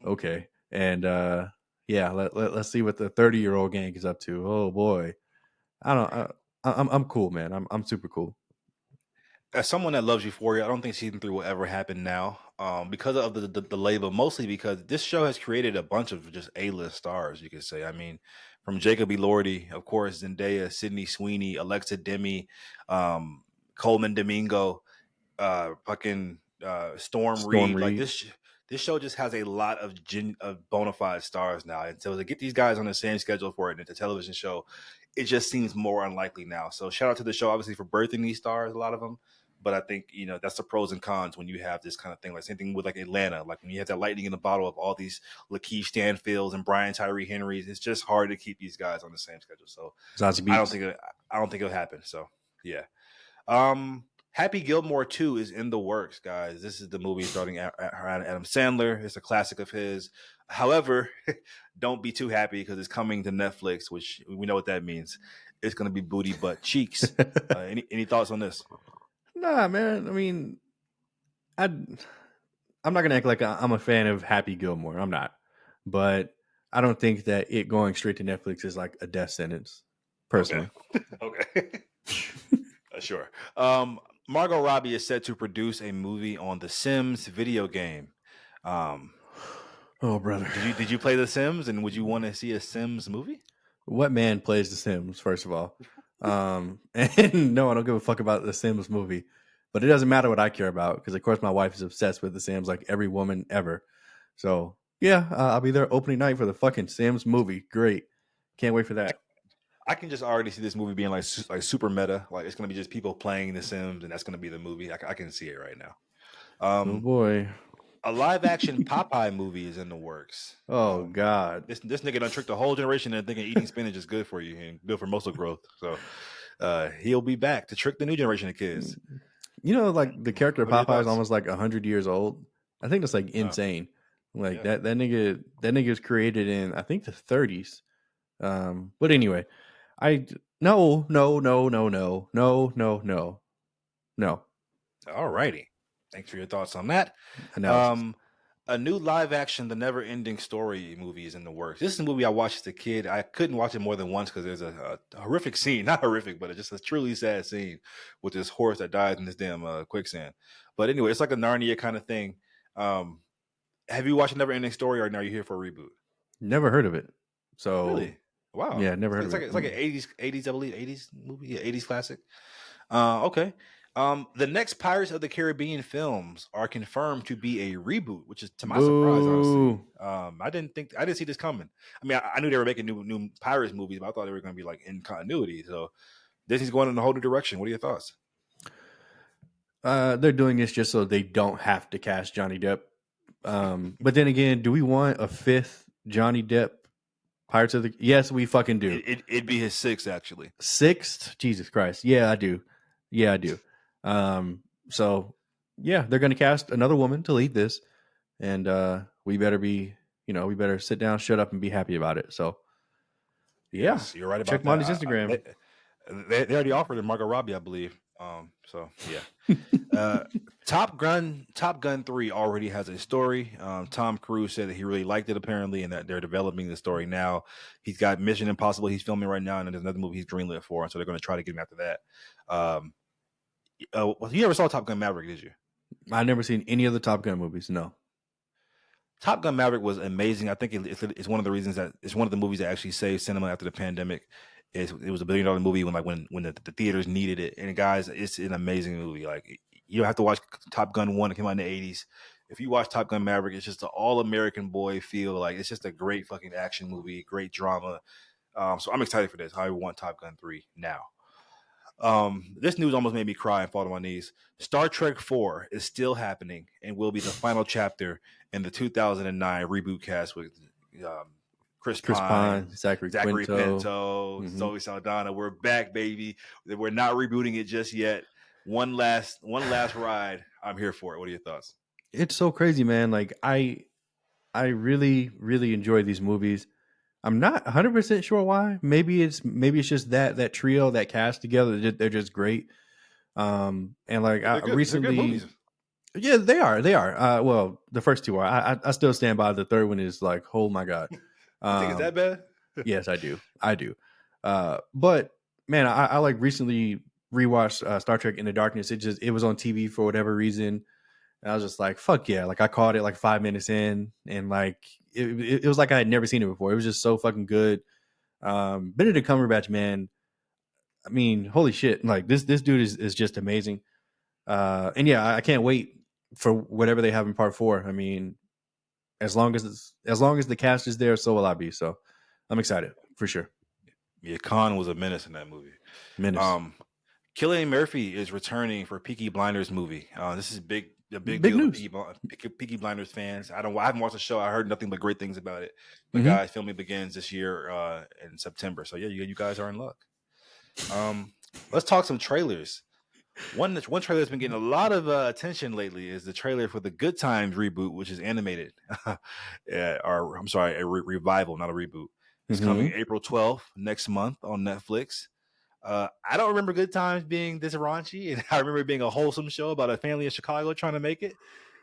Okay. And yeah, let's see what the 30-year-old gang is up to. Oh boy. I'm cool, man. I'm super cool. as someone that loves Euphoria, I don't think season 3 will ever happen now, because of the label. Mostly because this show has created a bunch of just A-list stars. You could say. I mean, from Jacob Elordi, of course, Zendaya, Sydney Sweeney, Alexa Demi, Coleman Domingo, fucking Storm Reed. Like this show just has a lot of bona fide stars now, and so to get these guys on the same schedule for it, and it's a television show, it just seems more unlikely now. So shout out to the show, obviously, for birthing these stars, a lot of them. But I think that's the pros and cons when you have this kind of thing. Like same thing with like Atlanta, like when you have that lightning in the bottle of all these Lakeith Stanfields and Brian Tyree Henrys. It's just hard to keep these guys on the same schedule. So I don't think it'll happen. So yeah. Happy Gilmore 2 is in the works, guys. This is the movie starting around Adam Sandler. It's a classic of his. However, don't be too happy because it's coming to Netflix, which we know what that means. It's going to be booty butt cheeks. Any thoughts on this? Nah, man. I mean, I'm not gonna act like I'm a fan of Happy Gilmore. I'm not, but I don't think that it going straight to Netflix is like a death sentence, personally. Okay. Sure. Margot Robbie is set to produce a movie on the Sims video game. Um, Oh, brother. did you play the Sims, and would you want to see a Sims movie? What man plays The Sims, first of all? And no, I don't give a fuck about The Sims movie. But it doesn't matter what I care about because, of course, my wife is obsessed with The Sims like every woman ever. So, yeah, I'll be there opening night for the fucking Sims movie. Great. Can't wait for that. I can just already see this movie being like super meta. Like it's gonna be just people playing The Sims, and that's gonna be the movie. I can see it right now. Oh, Um, boy. a live action Popeye movie is in the works. Oh, God. This nigga done tricked the whole generation into thinking eating spinach is good for you and good for muscle growth. So he'll be back to trick the new generation of kids. You know, like the character What are your Popeye is thoughts? almost like 100 years old. I think that's like insane. Like Yeah. that nigga was created in I think the 30s. But anyway, I no. All righty. Thanks for your thoughts on that. Analysis. A new live action, The Never Ending Story movie is in the works. This is a movie I watched as a kid. I couldn't watch it more than once because there's a horrific scene, not horrific, but it's just a truly sad scene with this horse that dies in this damn quicksand. But anyway, it's like a Narnia kind of thing. Have you watched Never Ending Story, or are you here for a reboot? Never heard of it. So Really? Wow. yeah, never heard of it. It's like an 80s, I believe, 80s movie, yeah, 80s classic. Okay. The next Pirates of the Caribbean films are confirmed to be a reboot, which is to my surprise, honestly. I didn't see this coming. I mean, I knew they were making new Pirates movies, but I thought they were going to be like in continuity. So Disney's going in a whole new direction. What are your thoughts? They're doing this just so they don't have to cast Johnny Depp. But then again, do we want a fifth Johnny Depp Pirates of the? Yes, we fucking do. It'd be his sixth, actually. Sixth? Jesus Christ. Yeah, I do. So yeah, they're gonna cast another woman to lead this, and we better sit down, shut up, and be happy about it. So yeah, Yes, you're right about check that. Monty's Instagram. They already offered it Margot Robbie, I believe. So yeah. Top Gun 3 already has a story. Tom Cruise said that he really liked it apparently, and that they're developing the story now. He's got Mission Impossible he's filming right now, and there's another movie he's greenlit for, and so they're going to try to get him after that. Well, you never saw Top Gun Maverick, did you? I've never seen any of the Top Gun movies. No. Top Gun Maverick was amazing. I think it's one of the reasons that it's one of the movies that actually saved cinema after the pandemic. It was $1 billion movie when the theaters needed it. And guys, it's an amazing movie. Like you don't have to watch Top Gun 1. It came out in the 80s. If you watch Top Gun Maverick, it's just an all American boy feel. Like it's just a great fucking action movie, great drama. So I'm excited for this. I want Top Gun 3 now. This news almost made me cry and fall to my knees. Star Trek 4 is still happening and will be the final chapter in the 2009 reboot cast with Chris Pine, Zachary Quinto, Zoe Saldana. We're back, baby. We're not rebooting it just yet. One last ride. I'm here for it. What are your thoughts? It's so crazy, man. Like I really, really enjoy these movies. I'm not 100% sure why. Maybe it's just that trio, that cast together. They're just great. And like I recently, yeah, they are. Well, the first two are. I still stand by. The third one is like, oh my god. You think it's that bad? Yes, I do. But man, I like recently rewatched Star Trek Into Darkness. It was on TV for whatever reason. And I was just like, fuck yeah. Like I caught it like 5 minutes in, and like it was like I had never seen it before. It was just so fucking good. Benedict Cumberbatch, man. I mean, holy shit. Like this dude is just amazing. And yeah, I can't wait for whatever they have in part 4. I mean, as long as the cast is there, so will I be. So I'm excited for sure. Yeah, Khan was a menace in that movie. Menace. Cillian Murphy is returning for Peaky Blinders movie. This is a big deal news. for Peaky Blinders fans. I haven't watched the show. I heard nothing but great things about it. But guys, filming begins this year in September. So yeah, you guys are in luck. Let's talk some trailers. One trailer that's been getting a lot of attention lately is the trailer for the Good Times reboot, which is animated. Or I'm sorry, a revival, not a reboot. It's coming April 12th next month on Netflix. I don't remember Good Times being this raunchy, and I remember it being a wholesome show about a family in Chicago trying to make it.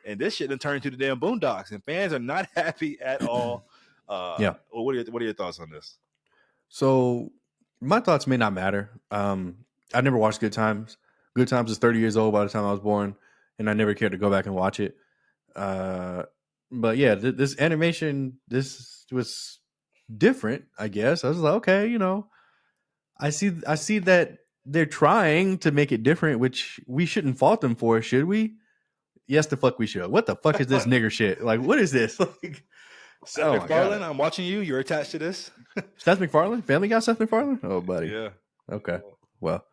And this shit done turned into the damn Boondocks, and fans are not happy at all. Yeah. What are your thoughts on this? So my thoughts may not matter. I never watched Good Times, Good Times is 30 years old by the time I was born, and I never cared to go back and watch it. But yeah, this animation, this was different, I guess. I was like, okay, I see that they're trying to make it different, which we shouldn't fault them for, should we? Yes, the fuck we should. What the fuck is this nigger shit? Like, what is this? Like, Seth oh my MacFarlane, god, I'm watching you. You're attached to this. Seth MacFarlane, Family Guy, Seth MacFarlane. Oh, buddy. Yeah. Okay, well,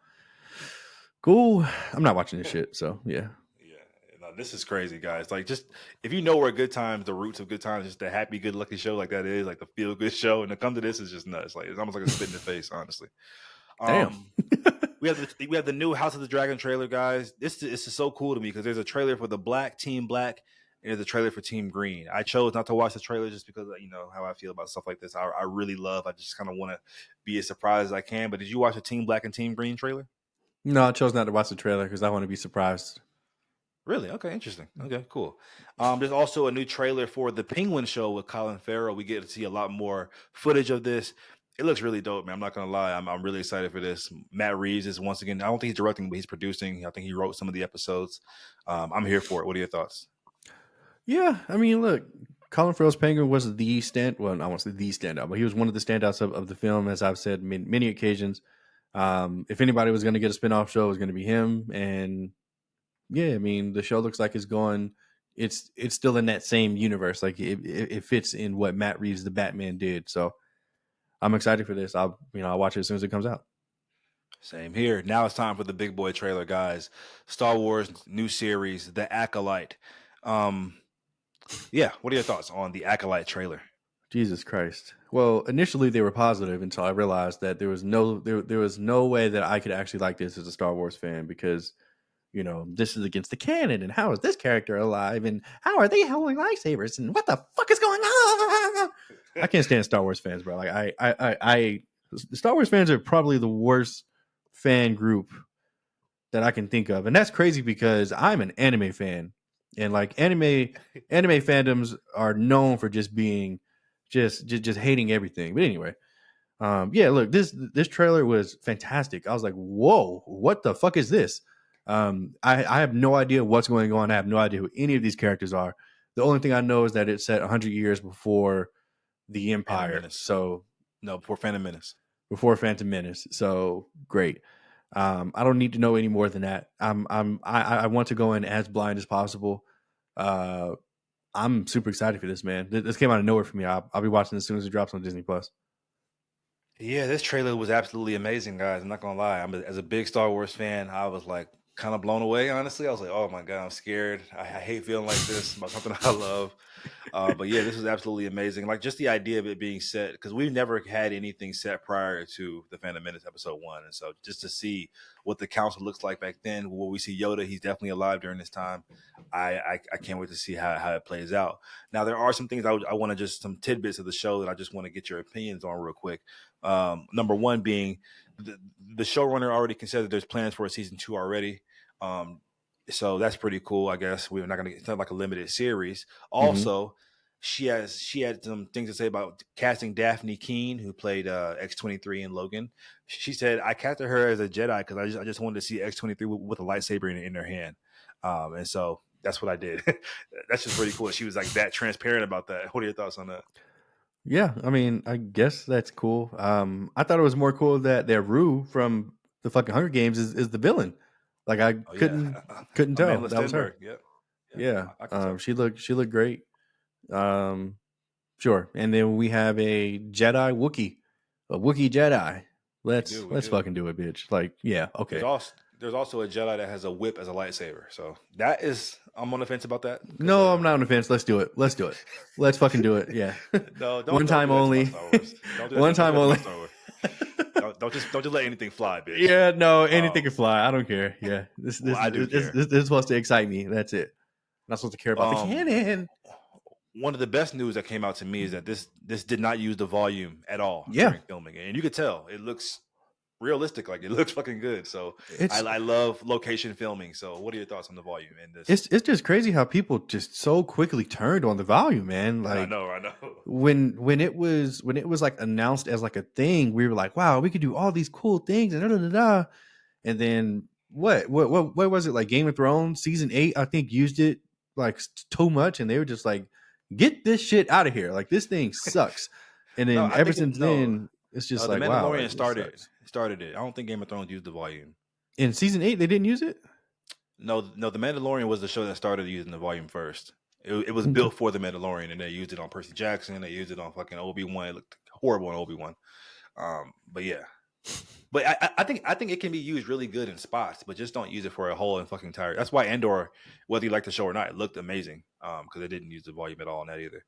cool. I'm not watching this shit, so yeah. Yeah, no, this is crazy, guys. Like, just if you know where Good Times, the roots of Good Times, just the happy, good lucky show like that is, like the feel good show, and to come to this is just nuts. Like, it's almost like a spit in the face, honestly. Damn. We have the new House of the Dragon trailer, guys. This is so cool to me because there's a trailer for the Team Black, and there's a trailer for Team Green. I chose not to watch the trailer just because how I feel about stuff like this. I really love. I just kind of want to be as surprised as I can. But did you watch the Team Black and Team Green trailer? No, I chose not to watch the trailer because I want to be surprised. Really? Okay, interesting. Okay, cool. There's also a new trailer for the Penguin Show with Colin Farrell. We get to see a lot more footage of this. It looks really dope, man. I'm not gonna lie. I'm really excited for this. Matt Reeves is once again. I don't think he's directing, but he's producing. I think he wrote some of the episodes. I'm here for it. What are your thoughts? Yeah, I mean, look, Colin Farrell's Penguin was the stand. Well, I won't say the standout, but he was one of the standouts of the film, as I've said many occasions. If anybody was going to get a spinoff show, it was going to be him. And yeah, I mean, the show looks like it's going. It's still in that same universe. Like it fits in what Matt Reeves, the Batman, did. So I'm excited for this. I'll watch it as soon as it comes out. Same here. Now it's time for the big boy trailer, guys. Star Wars new series, The Acolyte. Yeah, what are your thoughts on the Acolyte trailer? Jesus Christ. Well, initially they were positive until I realized that there was no way that I could actually like this as a Star Wars fan because, this is against the canon, and how is this character alive, and how are they holding lightsabers, and what the fuck is going on? I can't stand Star Wars fans, bro. Like I Star Wars fans are probably the worst fan group that I can think of, and that's crazy because I'm an anime fan, and like anime fandoms are known for just being just hating everything. But anyway, yeah, look, this trailer was fantastic. I was like, whoa, what the fuck is this? I have no idea what's going on. I have no idea who any of these characters are. The only thing I know is that it's set 100 years before the Empire. So no, before Phantom Menace. Before Phantom Menace. So great. I don't need to know any more than that. I want to go in as blind as possible. I'm super excited for this, man. This came out of nowhere for me. I'll be watching as soon as it drops on Disney Plus. Yeah, this trailer was absolutely amazing, guys. I'm not gonna lie. As a big Star Wars fan, I was like kind of blown away. Honestly, I was like, "Oh my god, I'm scared. I hate feeling like this about something I love." But yeah, this was absolutely amazing. Like just the idea of it being set because we've never had anything set prior to the Phantom Menace episode 1, and so just to see what the council looks like back then, where we see Yoda, he's definitely alive during this time. I can't wait to see how it plays out. Now there are some things I want to just some tidbits of the show that I just want to get your opinions on real quick. Number one being the showrunner already considered there's plans for a season 2 already. So that's pretty cool. I guess we're not gonna it's not like a limited series. Also, she had some things to say about casting Daphne Keene, who played X-23 in Logan. She said, "I casted her as a Jedi because I just wanted to see X-23 with a lightsaber in her hand," and so that's what I did. That's just pretty cool. She was like that transparent about that. What are your thoughts on that? Yeah, I mean, I guess that's cool. I thought it was more cool that Rue from the fucking Hunger Games is the villain. Like I couldn't tell Amanda that was her. Stenberg. Yeah, I can tell. she looked great. Sure, and then we have a Wookiee Jedi. Let's fucking do it, bitch. Like, yeah, okay. There's also a Jedi that has a whip as a lightsaber. So that is, I'm on the fence about that. No, I'm not on the fence. Let's do it. Let's fucking do it. Yeah. No, don't. One time only. One time only. Don't just let anything fly, bitch. Yeah, no, anything can fly. I don't care. Yeah, this is supposed to excite me. That's it. I'm not supposed to care about the canon. One of the best news that came out to me is that this did not use the volume at all during filming, and you could tell it looks realistic. Like it looks fucking good. So I love location filming. So what are your thoughts on the volume in this? It's just crazy how people just so quickly turned on the volume, man. Like I know. When it was like announced as like a thing, we were like, wow, we could do all these cool things and and then what was it, like Game of Thrones season 8? I think used it like too much, and they were just like, get this shit out of here. Like this thing sucks. And No, then I ever think since no. then, it's just The like, wow, Mandalorian like this started sucks. it. I don't think Game of Thrones used the volume. In season 8, they didn't use it. No, The Mandalorian was the show that started using the volume first. It was Okay. built for The Mandalorian, and they used it on Percy Jackson. They used it on fucking Obi-Wan. It looked horrible on Obi-Wan. But yeah, but I think it can be used really good in spots, but just don't use it for a whole and fucking entire. That's why Andor, whether you like the show or not, it looked amazing. Because they didn't use the volume at all in that either.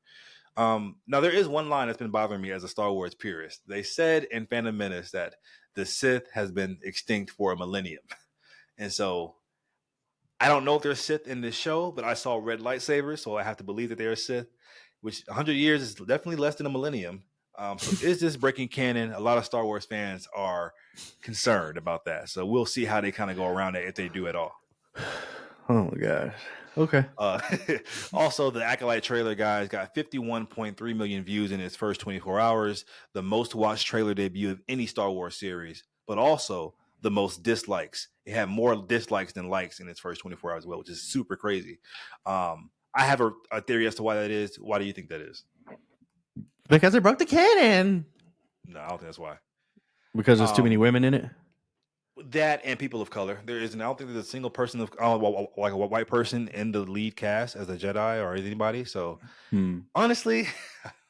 Now there is one line that's been bothering me as a Star Wars purist. They said in Phantom Menace that the Sith has been extinct for a millennium, and so I don't know if there's Sith in this show, but I saw red lightsabers, so I have to believe that they're Sith. Which 100 years is definitely less than a millennium. So is this breaking canon? A lot of Star Wars fans are concerned about that. So we'll see how they kind of go around it if they do at all. Oh my gosh. Okay. Also, the Acolyte trailer, guys, got 51.3 million views in its first 24 hours, the most watched trailer debut of any Star Wars series, but also the most dislikes. It had more dislikes than likes in its first 24 hours as well, which is super crazy. I have a theory as to why that is. Why do you think that is? Because it broke the canon. No, I don't think that's why. Because there's too many women in it. That and people of color. There isn't. I don't think there's a single person of like a white person in the lead cast as a Jedi or anybody. So honestly,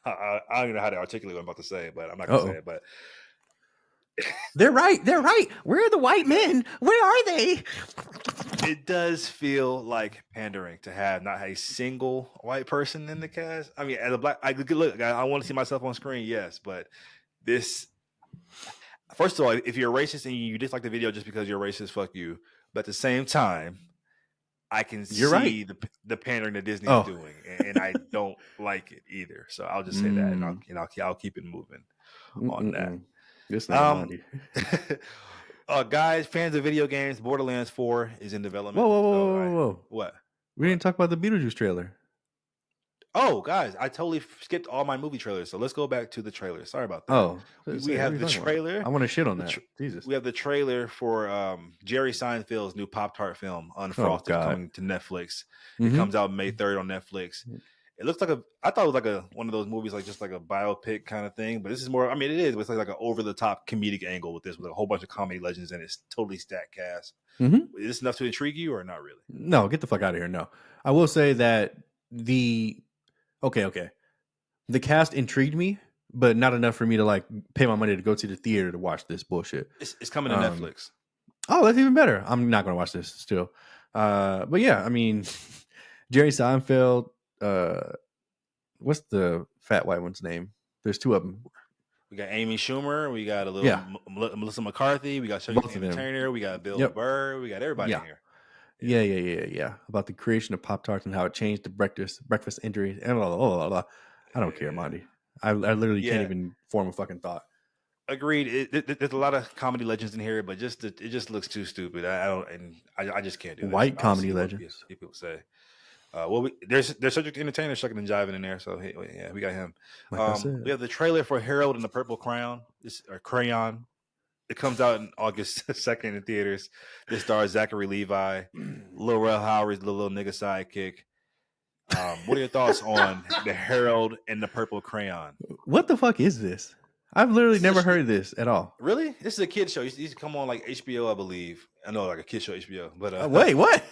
I don't even know how to articulate what I'm about to say, but I'm not gonna say it. But they're right. They're right. Where are the white men? Where are they? It does feel like pandering to have not a single white person in the cast. I mean, as a black, I want to see myself on screen, yes, but this. First of all, if you're a racist and you dislike the video just because you're racist, fuck you. But at the same time, I can see the pandering that Disney is doing, and I don't like it either. So I'll just say that, and I'll keep it moving on that. This Monty. Guys, fans of video games, Borderlands 4 is in development. Whoa. What? We didn't talk about the Beetlejuice trailer. Oh, guys, I totally skipped all my movie trailers. So let's go back to the trailer. Sorry about that. Oh, we have the trailer. I want to shit on that. Jesus. We have the trailer for Jerry Seinfeld's new Pop-Tart film, Unfrozen, coming to Netflix. It comes out May 3rd on Netflix. It looks like I thought it was like one of those movies, like just like a biopic kind of thing. But this is more, I mean, it is, but it's like an over-the-top comedic angle with this, with a whole bunch of comedy legends and it's totally stacked cast. Is this enough to intrigue you or not really? No, get the fuck out of here. No. I will say that Okay. The cast intrigued me, but not enough for me to like pay my money to go to the theater to watch this bullshit. It's coming to Netflix. Oh, that's even better. I'm not going to watch this still. But yeah, I mean, Jerry Seinfeld. What's the fat white one's name? There's two of them. We got Amy Schumer. We got a little Melissa McCarthy. We got Shirley Turner. We got Bill Burr. We got everybody in here. Yeah. About the creation of Pop-Tarts and how it changed the breakfast injury and blah, blah, blah. I don't care, Monty. I literally can't even form a fucking thought. Agreed. There's a lot of comedy legends in here, but it just looks too stupid. I just can't do this. White comedy legends. People say. There's Cedric the Entertainer shucking and jiving in there, so yeah, we got him. We have the trailer for Herald and the Purple Crayon. Crayon. It comes out in August 2nd in theaters. This stars Zachary Levi, Lil Rel Howery's the little nigga sidekick. What are your thoughts on the Herald and the Purple Crayon? What the fuck is this? I've literally never heard of this at all. Really? This is a kid show. It used to come on like HBO, I believe. I know, like a kid show HBO. But wait, what?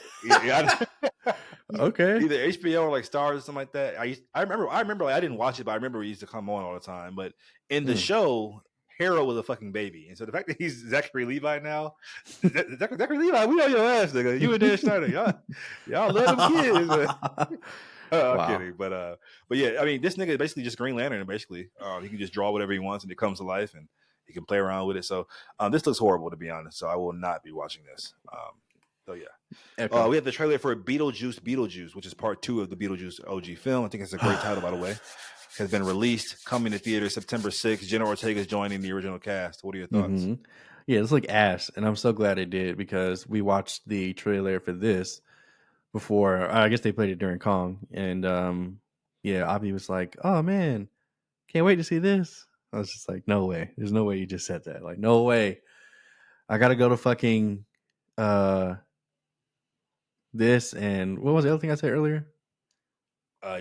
Okay. Either HBO or like Stars or something like that. I remember like, I didn't watch it, but I remember it used to come on all the time. But in the show, Harold was a fucking baby. And so the fact that he's Zachary Levi now, Zachary Levi, we on your ass, nigga. You and Dan Schneider, y'all love them kids. I'm kidding. But yeah, I mean, this nigga is basically just Green Lantern, basically. He can just draw whatever he wants and it comes to life and he can play around with it. So this looks horrible, to be honest. So I will not be watching this. So yeah. Okay. We have the trailer for Beetlejuice, which is part 2 of the Beetlejuice OG film. I think it's a great title, by the way. Has been released, coming to theaters September 6th. Jenna Ortega is joining the original cast. What are your thoughts? Yeah, it's like ass, and I'm so glad it did because we watched the trailer for this before. I guess they played it during Kong, and Avi was like, "Oh man, can't wait to see this." I was just like, "No way! There's no way you just said that. Like, no way! I gotta go to fucking Uh, this and what was the other thing I said earlier?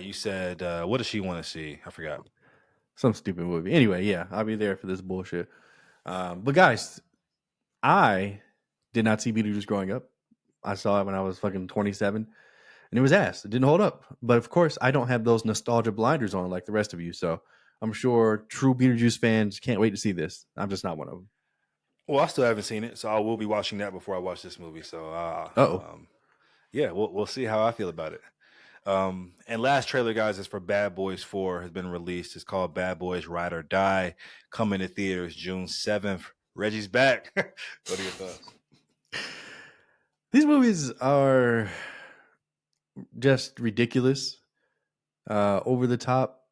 You said, what does she want to see? I forgot. Some stupid movie. Anyway, yeah, I'll be there for this bullshit. But guys, I did not see Beetlejuice growing up. I saw it when I was fucking 27, and it was ass. It didn't hold up. But of course, I don't have those nostalgia blinders on like the rest of you. So I'm sure true Beetlejuice fans can't wait to see this. I'm just not one of them. Well, I still haven't seen it, so I will be watching that before I watch this movie. So, Oh, yeah, we'll see how I feel about it. And last trailer, guys, is for Bad Boys 4 has been released. It's called Bad Boys Ride or Die, coming to theaters June 7th. Reggie's back. What are your thoughts? these movies are just ridiculous, over the top,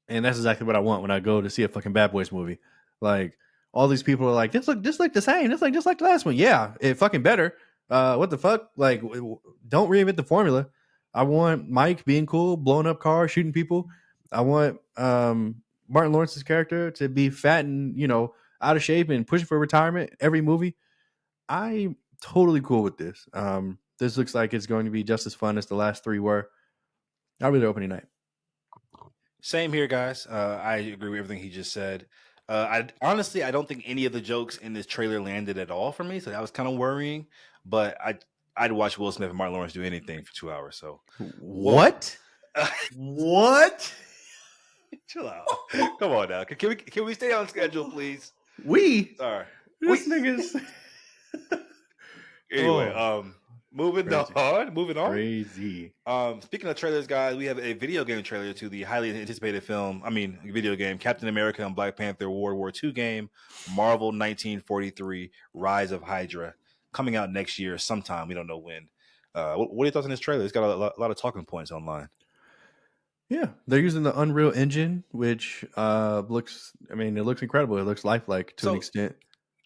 and that's exactly what I want when I go to see a fucking Bad Boys movie. Like all these people are like, this look the same. This like just like the last one. Yeah, it fucking better. What the fuck? Like, don't reinvent the formula. I want Mike being cool, blowing up cars, shooting people. I want Martin Lawrence's character to be fat and out of shape and pushing for retirement every movie. I'm totally cool with this. This looks like it's going to be just as fun as the last three were. I'll be there opening night. Same here, guys. I agree with everything he just said. I don't think any of the jokes in this trailer landed at all for me, so that was kind of worrying. But I'd watch Will Smith and Martin Lawrence do anything for 2 hours. So, well, What? What? chill out. Come on now. Can we stay on schedule, please? We? Sorry. This nigga's Anyway, Oh, moving crazy. on. Moving on. Crazy. Speaking of trailers, guys, we have a video game trailer to the highly anticipated video game, Captain America and Black Panther World War II game, Marvel 1943, Rise of Hydra, coming out next year sometime. We don't know when. What are your thoughts on this trailer? It's got a lot of talking points online. Yeah, they're using the Unreal Engine, which it looks incredible. It looks lifelike to an So, extent.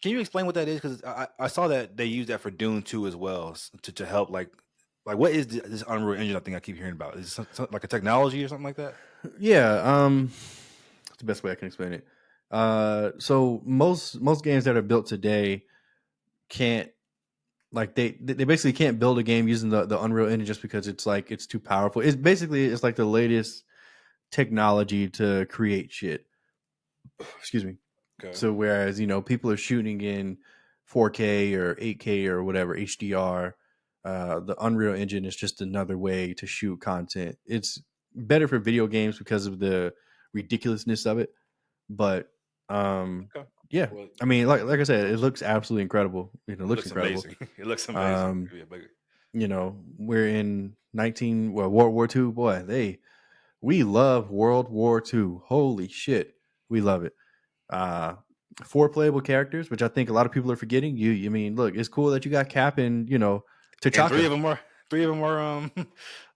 can you explain what that is? Because I saw that they use that for Dune 2 as well to help like what is this Unreal Engine? I think I keep hearing about. Is it like a technology or something like that? Yeah, that's the best way I can explain it. So most games that are built today can't they basically can't build a game using the Unreal Engine just because it's too powerful. It's like the latest technology to create shit. Excuse me. Okay. So whereas people are shooting in 4K or 8K or whatever HDR, the Unreal Engine is just another way to shoot content. It's better for video games because of the ridiculousness of it, but Okay. yeah, Well, I mean, like I said, it looks absolutely incredible. It it looks looks incredible. amazing. It looks amazing. Um, Yeah, bigger. we're in World War II. Boy, we love World War II. Holy shit, we love it. Uh, Four playable characters, which I think a lot of people are forgetting. You mean, look, it's cool that you got Cap and And T'Chaka. three of them are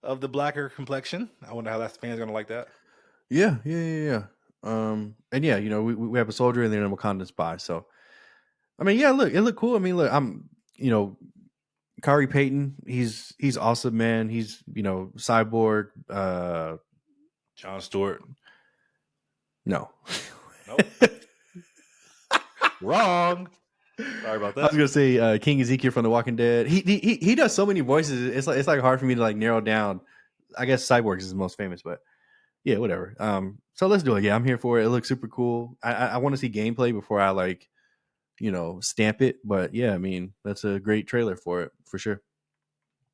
of the blacker complexion. I wonder how that fan's gonna like that. Yeah. And yeah, we have a soldier and then a Wakandan spy. So I mean, yeah, look, it looked cool. I mean, look, Kari Payton, he's awesome, man. He's cyborg. John Stewart. No, Nope. Wrong. Sorry about I was that. gonna say King Ezekiel from The Walking Dead. He does so many voices. It's like hard for me to like narrow down. I guess Cyborgs is the most famous, but yeah, whatever. So let's do it. Yeah, I'm here for it. It looks super cool. I want to see gameplay before I stamp it. But yeah, I mean that's a great trailer for it for sure.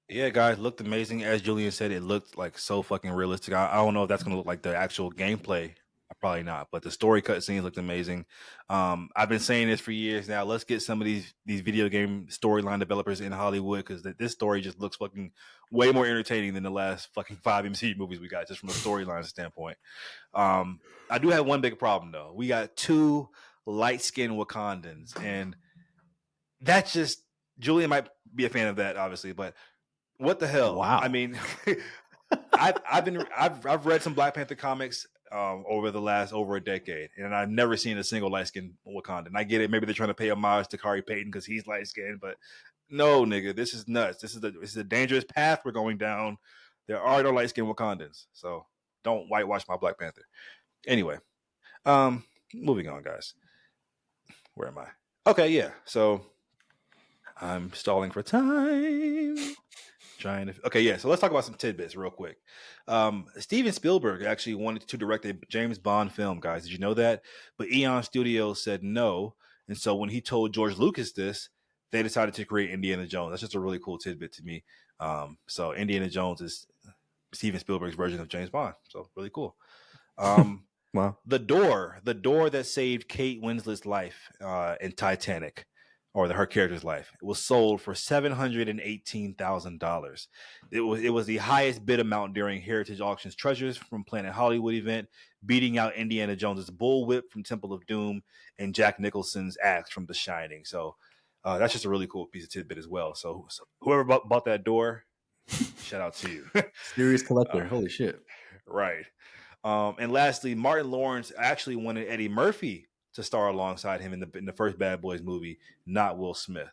Yeah, guys, looked amazing. As Julian said, it looked like so fucking realistic. I don't know if that's gonna look like the actual gameplay. Probably not, but the story cutscenes looked amazing. I've been saying this for years now. Let's get some of these video game storyline developers in Hollywood because this story just looks fucking way more entertaining than the last fucking 5 MCU movies we got, just from a storyline standpoint. I do have one big problem though. We got two light skinned Wakandans, and that's just Julian might be a fan of that, obviously, but what the hell? I Wow. mean, I've read some Black Panther comics over the last over a decade, and I've never seen a single light skinned Wakandan. I get it, maybe they're trying to pay homage to Kari Payton because he's light skinned, but no, nigga, this is nuts. This is a dangerous path we're going down. There are no light skinned Wakandans, so don't whitewash my Black Panther. Anyway, moving on, guys. Where am I? Okay, yeah. So I'm stalling for time. Trying to. Okay, yeah. So let's talk about some tidbits real quick. Steven Spielberg actually wanted to direct a James Bond film, guys. Did you know that? But Eon Studios said no, and so when he told George Lucas this, they decided to create Indiana Jones. That's just a really cool tidbit to me. So Indiana Jones is Steven Spielberg's version of James Bond. So really cool. Wow. The door that saved Kate Winslet's life in Titanic, or her character's life, it was sold for $718,000. It was the highest bid amount during Heritage Auctions Treasures from Planet Hollywood event, beating out Indiana Jones's bullwhip from Temple of Doom and Jack Nicholson's axe from The Shining. So that's just a really cool piece of tidbit as well. So whoever bought that door, shout out to you. Serious collector. Holy shit. Right. And lastly, Martin Lawrence actually wanted Eddie Murphy to star alongside him in the first Bad Boys movie, not Will Smith.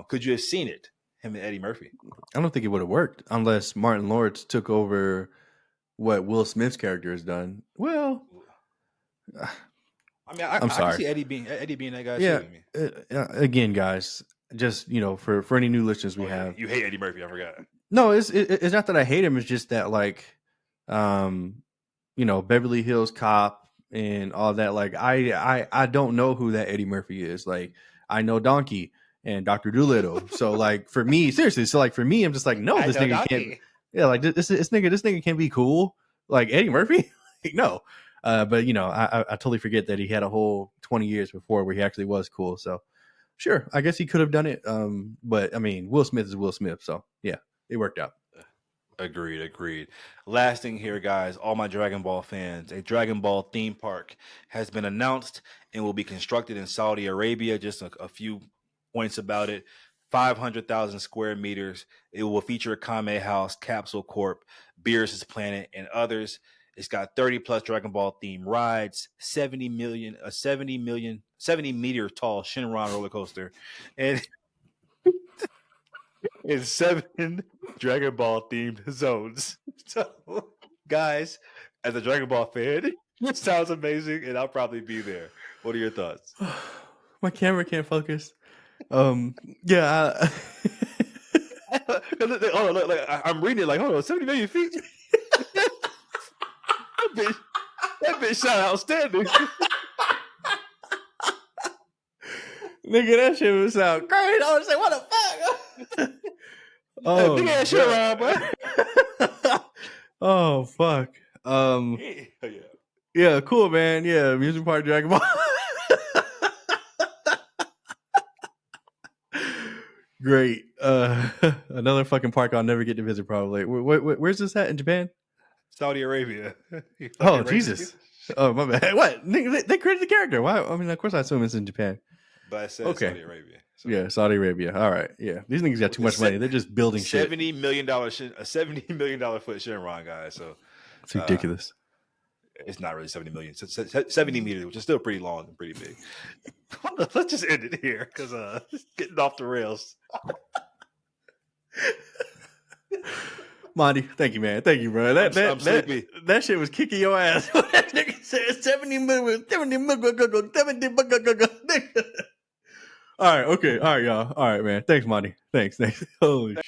Could you have seen it, him and Eddie Murphy? I don't think it would have worked unless Martin Lawrence took over what Will Smith's character has done. Well, I mean, I'm sorry. I can see Eddie being that guy. Yeah. Too, Again, guys, just for any new listeners we have, you hate Eddie Murphy. I forgot. No, it's not that I hate him. It's just that Beverly Hills Cop and all that. Like I don't know who that Eddie Murphy is. Like I know Donkey and Dr. Dolittle. So like for me, seriously, for me, I'm just like, no, this nigga can't. Yeah, like this nigga can't be cool. Like Eddie Murphy, like, no. But I totally forget that he had a whole 20 years before where he actually was cool. So sure, I guess he could have done it. But I mean, Will Smith is Will Smith. So yeah, it worked out. Agreed. Last thing here, guys, all my Dragon Ball fans, a Dragon Ball theme park has been announced and will be constructed in Saudi Arabia. Just a few points about it. 500,000 square meters. It will feature a Kame House, Capsule Corp, Beerus' Planet, and others. It's got 30 plus Dragon Ball themed rides, 70 meter tall Shinron roller coaster, and in 7 Dragon Ball themed zones. So, guys, as a Dragon Ball fan, it sounds amazing, and I'll probably be there. What are your thoughts? My camera can't focus. Yeah. Look, I'm reading it like, 70 million feet. that bitch sound outstanding. Nigga, that shit would sound great. I was like, what the fuck? Oh, big ass shit around, bro. Oh, fuck. Yeah, cool, man. Yeah, amusement park Dragon Ball. Great. Another fucking park I'll never get to visit, probably. Where's this at in Japan? Saudi Arabia. Oh, Jesus. Oh, my bad. What? They created the character. Why? I mean, of course I assume it's in Japan. But I said Saudi Arabia. So. Yeah, Saudi Arabia. All right. Yeah. These niggas got too much money. They're just building shit. $70 million foot Shinron, guys. So it's ridiculous. It's not really 70 million. It's 70 meters, which is still pretty long and pretty big. Let's just end it here because it's getting off the rails. Monty, thank you, man. Thank you, bro. That shit was kicking your ass. That nigga said 70 million. All right, okay. All right, y'all. All right, man. Thanks, Monty. Thanks. Holy shit.